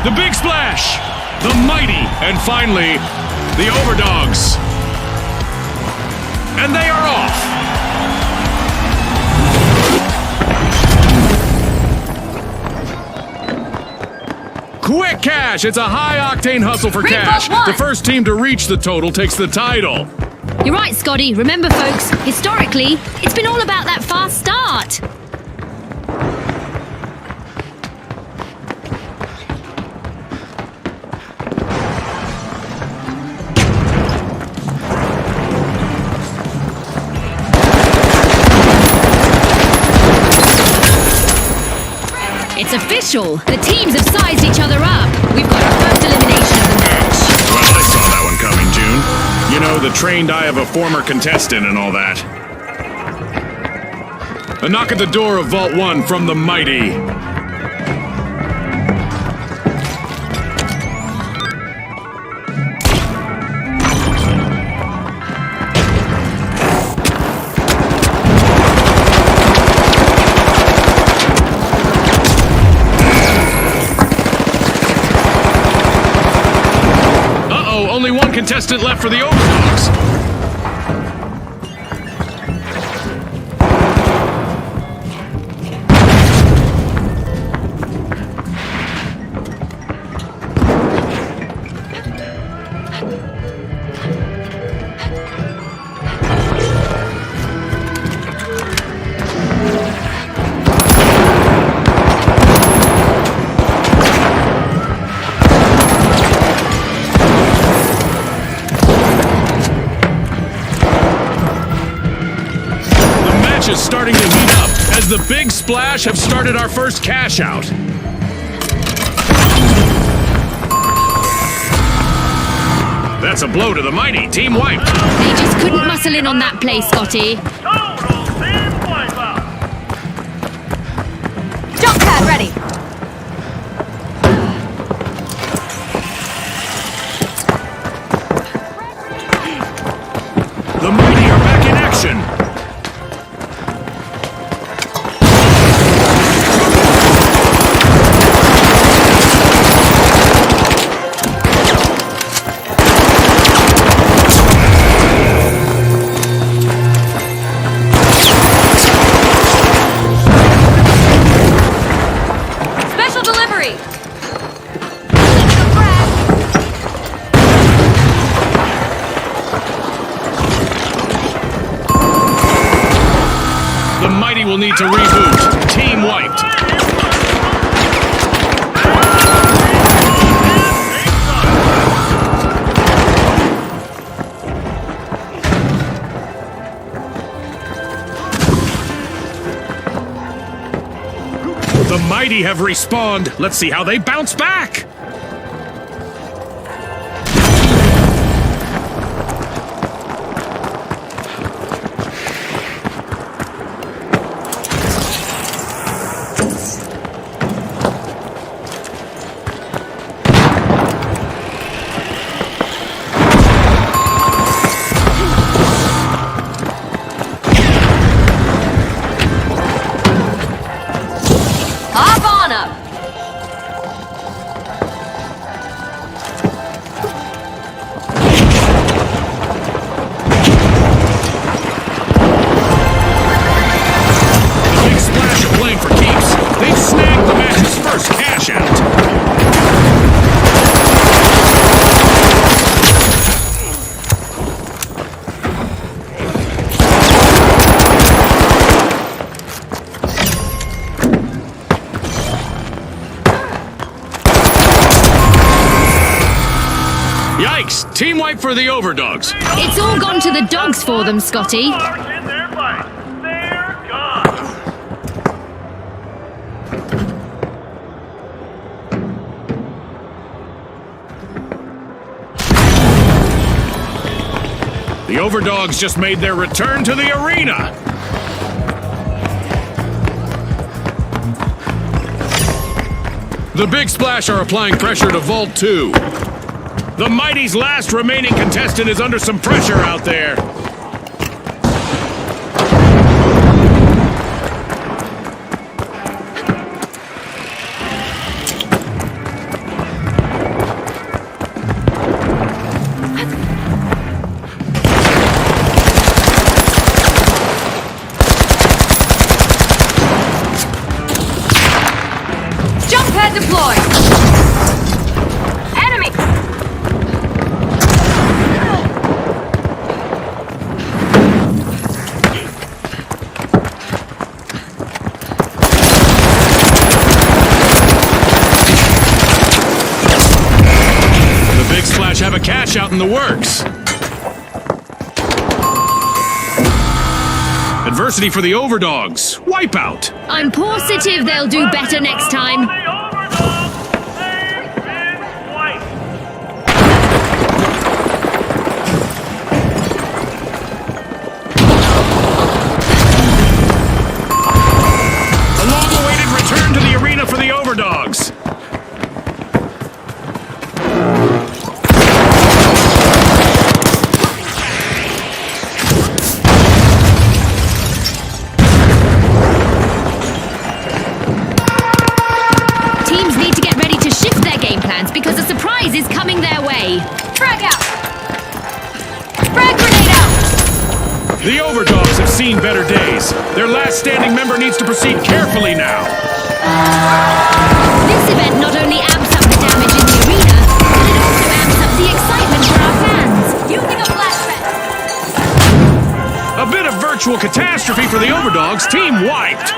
The Big Splash! The Mighty! And finally, the Overdogs. And they are off! Quick cash! It's a high-octane hustle for Green cash. Bolt won. The first team to reach the total takes the title. You're right, Scotty. Remember, folks, historically, it's been all about that fast start. It's official. The teams have sized each other up. We've got our first elimination of the match. Well, I saw that one coming, June. You know, the trained eye of a former contestant and all that. A knock at the door of Vault 1 from the Mighty. Only one contestant left for the Overdogs. Is starting to heat up as the Big Splash have started our first cash out. That's a blow to the Mighty. Team wiped. They just couldn't muscle in on that play, Scotty. Total team wipeout. Jump pad ready. The Mighty are back in action. Special delivery. The Mighty will need to reboot. Team wiped. The Mighty have respawned. Let's see how they bounce back. Hop on up. The Big Splash are playing for keeps. They've snagged the match's first cash out. Yikes! Team wipe for the Overdogs. It's all gone to the dogs for them, Scotty. Stars in their fight. They're gone. The Overdogs just made their return to the arena. The Big Splash are applying pressure to Vault 2. The Mighty's last remaining contestant is under some pressure out there. in the works. Adversity for the Overdogs. Wipeout. I'm positive they'll do better next time. The Overdogs, they've been wiped. A long-awaited return to the arena for the Overdogs. Teams need to get ready to shift their game plans because a surprise is coming their way. Frag out! Frag grenade out! The Overdogs have seen better days. Their last standing member needs to proceed carefully now. This event not only amps up the damage in the arena, but it also amps up the excitement for our fans. Using a flashback! A bit of virtual catastrophe for the Overdogs. Team wiped.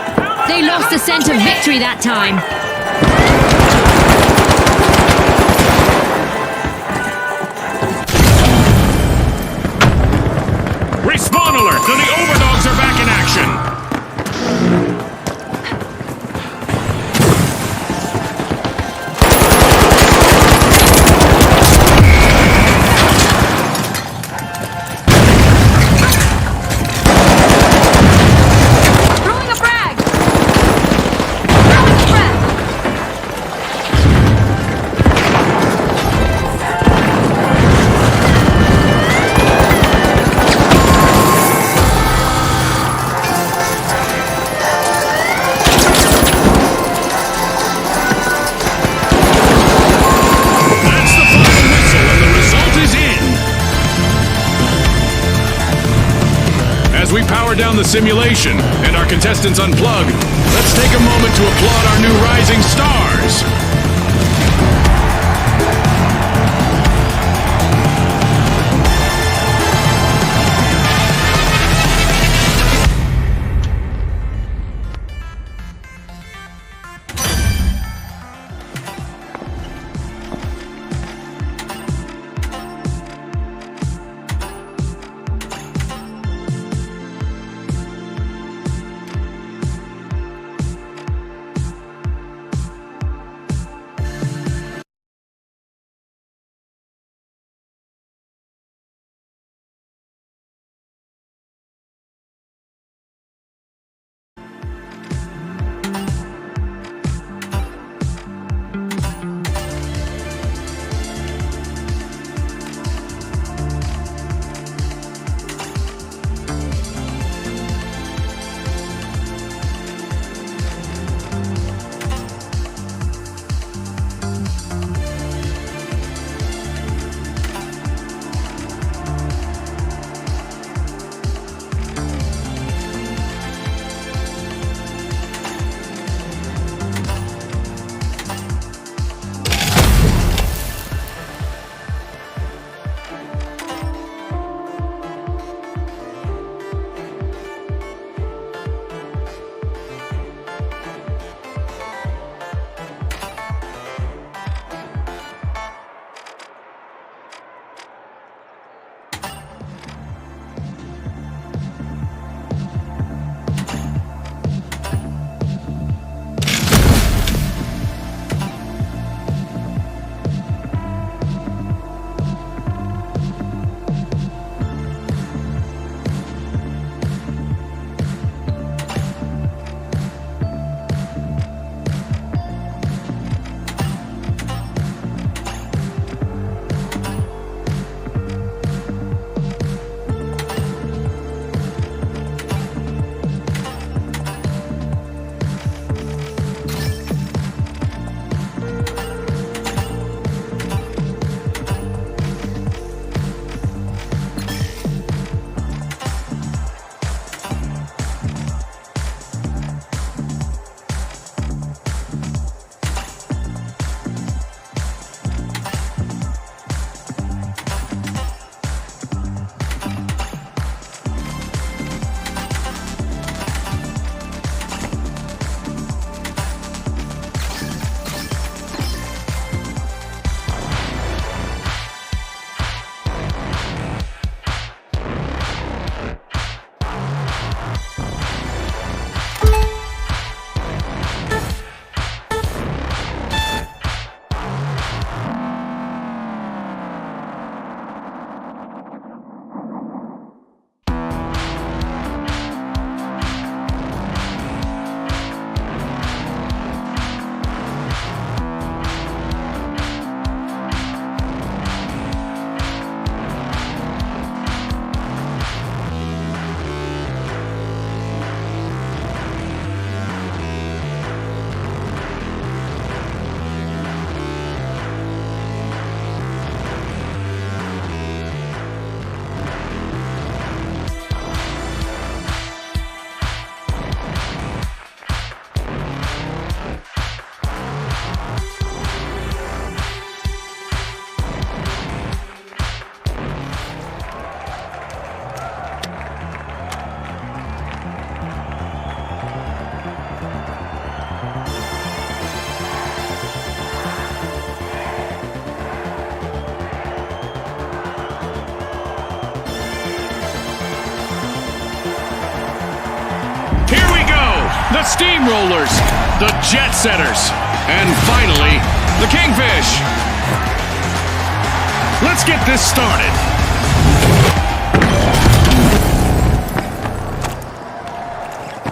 They lost the scent of victory that time. Respawn alert! The Overdogs are back in action. Throwing a frag! Throwing a frag! That's the final whistle, and the result is in. As we power down the simulation and our contestants unplug, let's take a moment to applaud our new rising stars. The Steamrollers, the Jet Setters, and finally, the Kingfish. Let's get this started.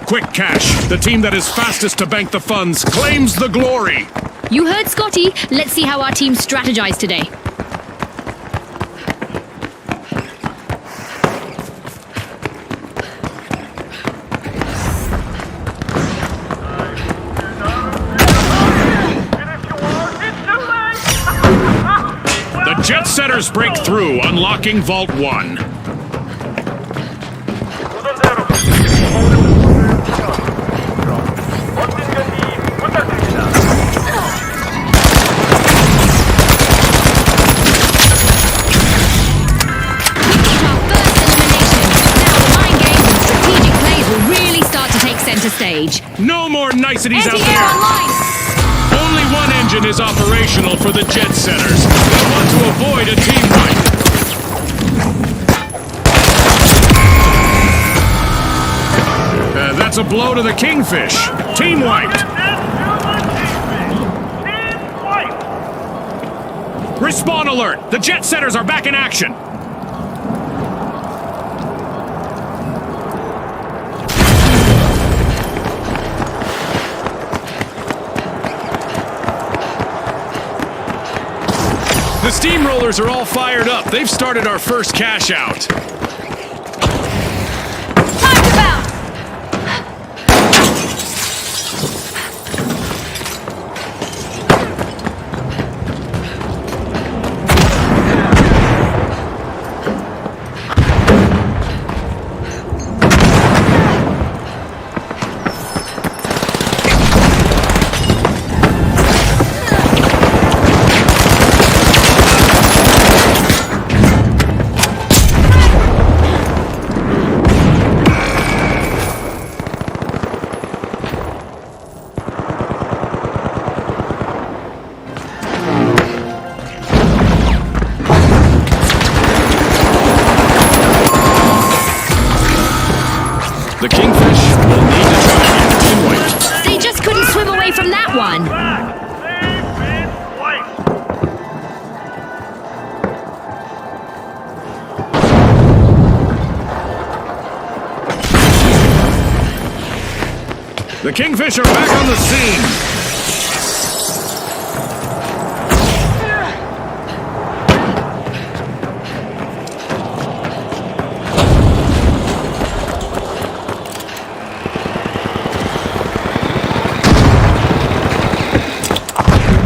Quick cash. The team that is fastest to bank the funds claims the glory. You heard Scotty. Let's see how our team strategized today. The Jet Setters break through, unlocking Vault 1. Stage. No more niceties out Anti-air there. online! Only one engine is operational for the Jet Setters. They want to avoid a team wipe. That's a blow to the Kingfish. Team wiped. Respawn alert. The Jet Setters are back in action. The Steamrollers are all fired up. They've started our first cash out. Time to bounce! The Kingfish will need to try again. Team wiped. They just couldn't swim away from that one. The Kingfish are back on the scene.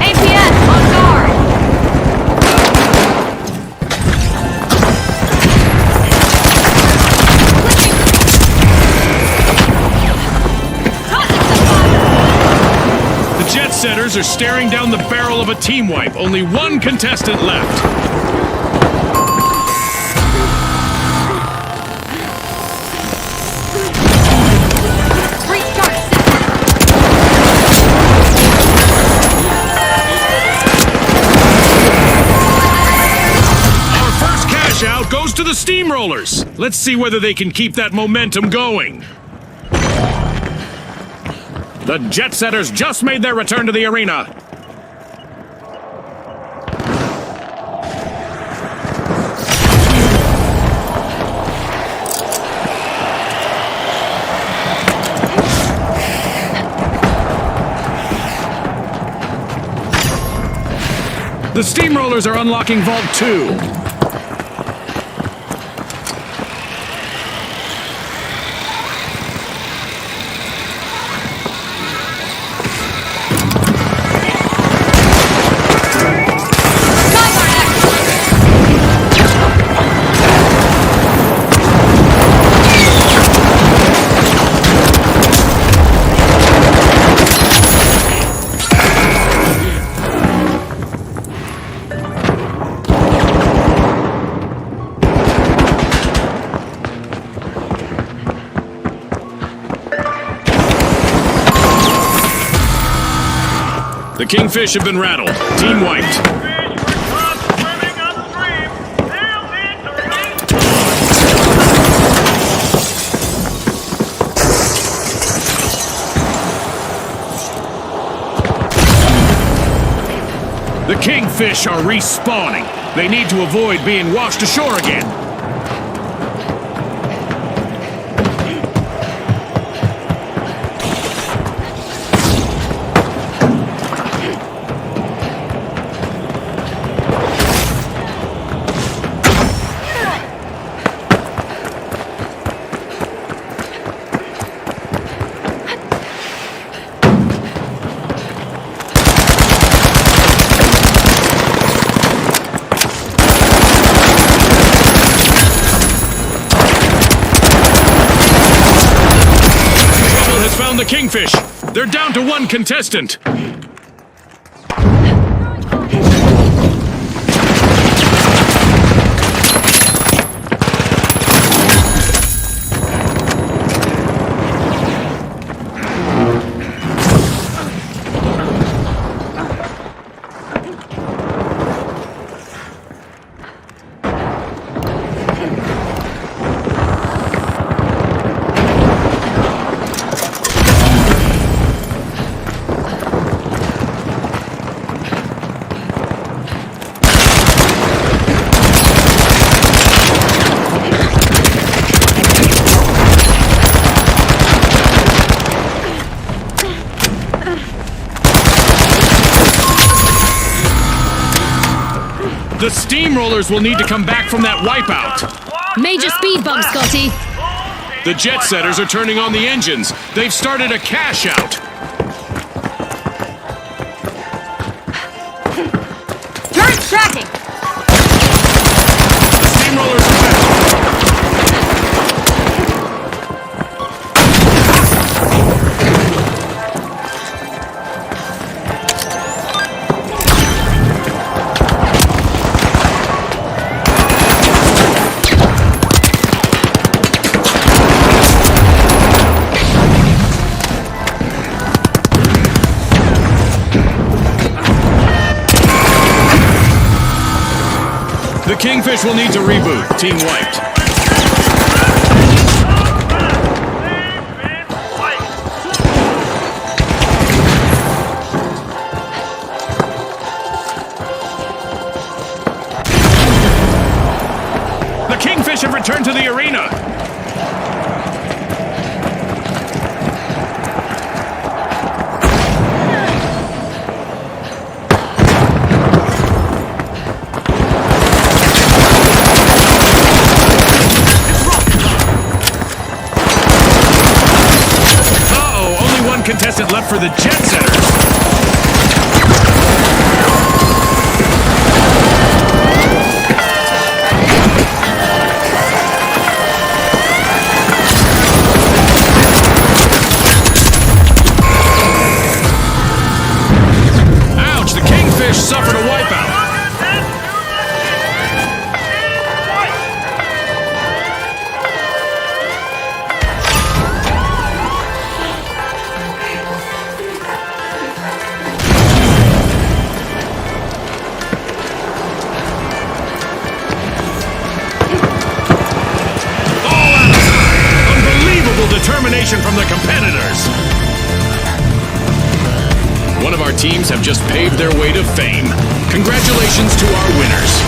APS on guard! The Jet Setters are staring down the barrel of a team wipe. Only one contestant left. Restart set! Our first cash out goes to the Steamrollers. Let's see whether they can keep that momentum going. The Jet Setters just made their return to the arena. The Steamrollers are unlocking Vault 2. The Kingfish have been rattled. Team wiped. kingfish are respawning. They need to avoid being washed ashore again. Found the kingfish. They're down to one contestant. The steamrollers will need to come back from that wipeout. Major speed bump, Scotty. The jet setters are turning on the engines. They've started a cash out. Turret tracking! The steamrollers are back. The kingfish will need to reboot. Team wiped. The kingfish have returned to the arena. Contestant left for the jet setters. Ouch, the kingfish suffered a wipeout. Determination from the competitors. One of our teams have just paved their way to fame. Congratulations to our winners.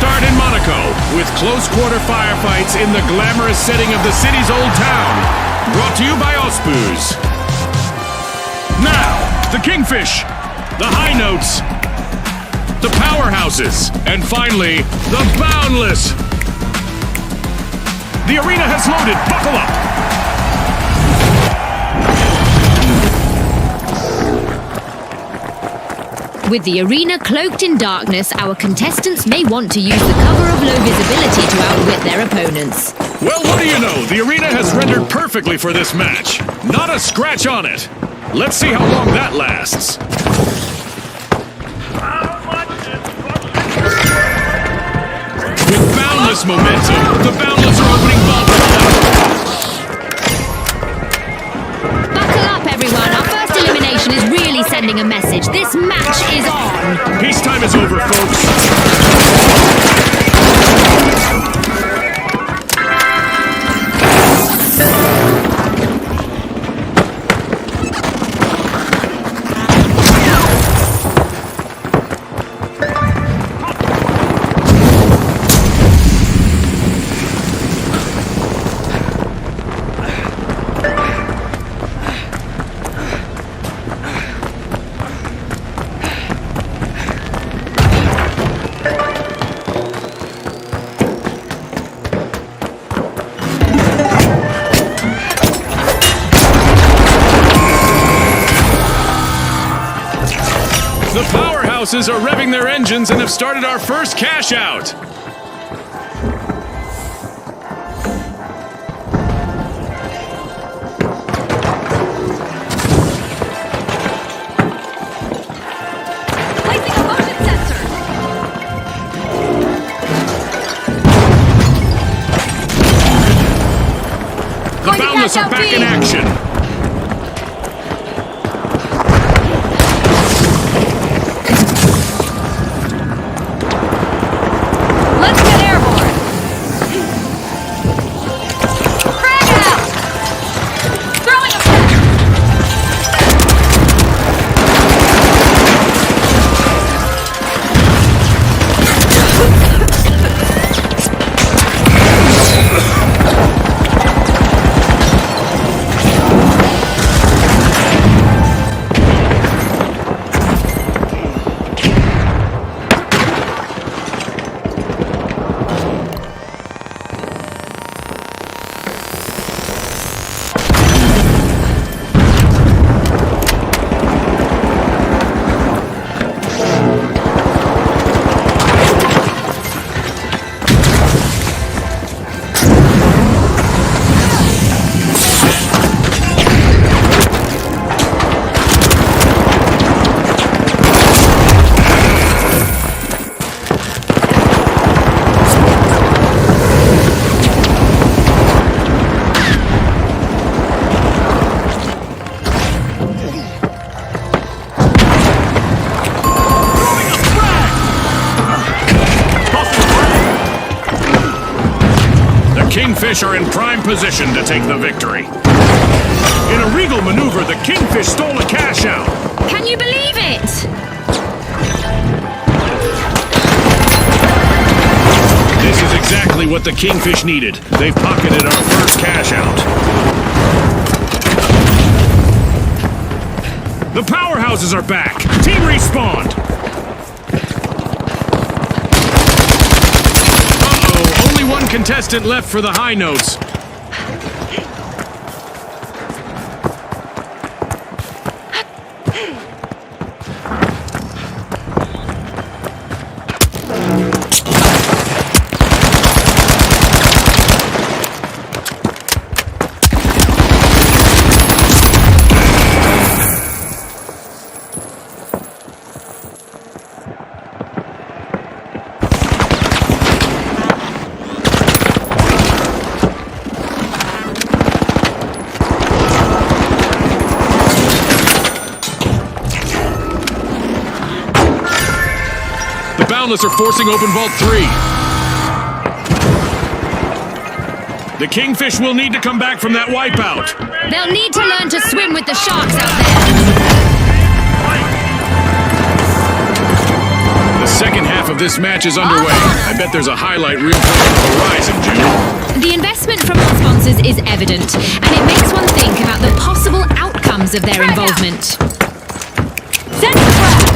start in Monaco, with close-quarter firefights in the glamorous setting of the city's old town. Brought to you by Ospuz. Now, the Kingfish, the High Notes, the Powerhouses, and finally, the Boundless. The arena has loaded. Buckle up. With the arena cloaked in darkness, our contestants may want to use the cover of low visibility to outwit their opponents. Well, what do you know? The arena has rendered perfectly for this match. Not a scratch on it. Let's see how long that lasts. How much destruction? With boundless momentum, the Boundless are opening vault 1. Buckle up, everyone. Our first elimination is really sending a message. This match is on. Peacetime is over, folks. The Powerhouses are revving their engines and have started our first cash out. Placing a motion sensor. The Going to Boundless cash are out back B. in action. Let's get airborne. Frag out. Throwing a frag. Kingfish are in prime position to take the victory. In a regal maneuver, the Kingfish stole a cash out. Can you believe it? This is exactly what the Kingfish needed. They've pocketed our first cash out. The Powerhouses are back. Team respawned. Uh-oh, only one contestant left for the High Notes. The Boundless are forcing open Vault 3. The Kingfish will need to come back from that wipeout. They'll need to learn to swim with the sharks out there. The Second half of this match is underway. I bet there's a highlight reel coming on the horizon, June. The investment from our sponsors is evident, and it makes one think about the possible outcomes of their involvement. Sending a frag!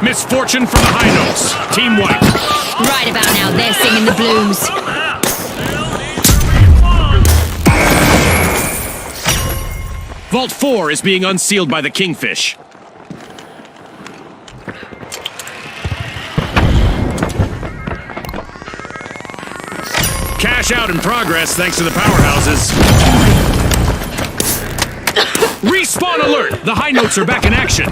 Misfortune for the high notes. Team white. Right about now, they're singing the blues. Vault 4 is being unsealed by the Kingfish. Cash out in progress thanks to the powerhouses. Respawn alert! The high notes are back in action.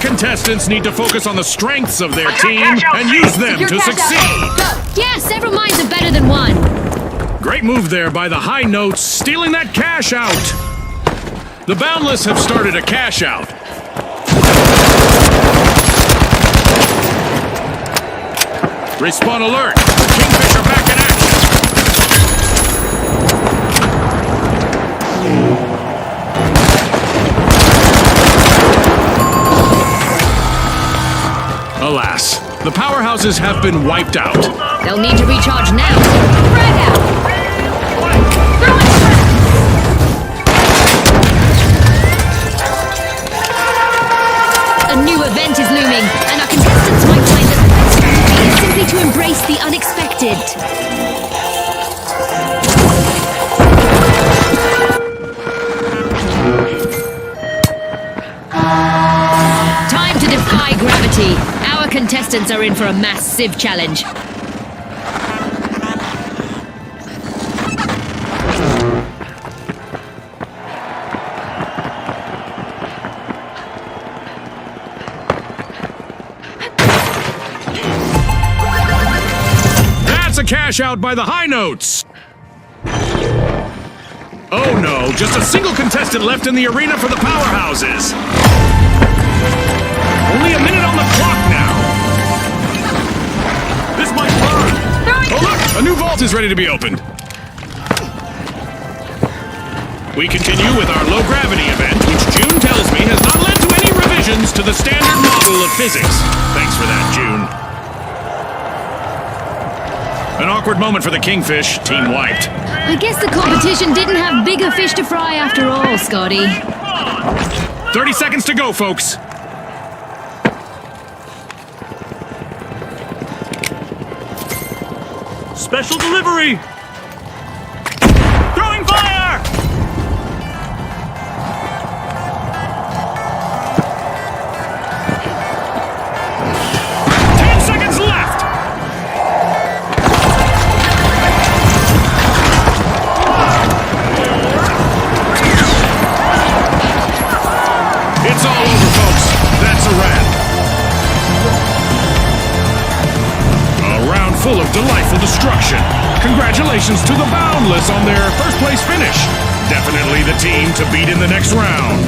Contestants need to focus on the strengths of their team and use them to succeed. Yeah, several minds are better than one. Great move there by the high notes, stealing that cash out. The Boundless have started a cash out. Respawn alert. The Kingfish are back in action. Alas, the powerhouses have been wiped out. They'll need to recharge now. Frag out! Throwing frag! A new event is looming, and our contestants might find that the best strategy is simply to embrace the unexpected. Time to defy gravity. Our contestants are in for a massive challenge. That's a cash out by the high notes. Oh no, just a single contestant left in the arena for the powerhouses. Only a minute on the clock now. This might burn. Oh look, a new vault is ready to be opened. We continue with our low gravity event, which June tells me has not led to any revisions to the standard model of physics. Thanks for that, June. An awkward moment for the Kingfish, team wiped. I guess the competition didn't have bigger fish to fry after all, Scotty. 30 seconds to go, folks. Special delivery! Throwing fire! It's all over, folks. That's a wrap. A round full of delightful destruction. Congratulations to the Boundless on their first place finish. Definitely the team to beat in the next round.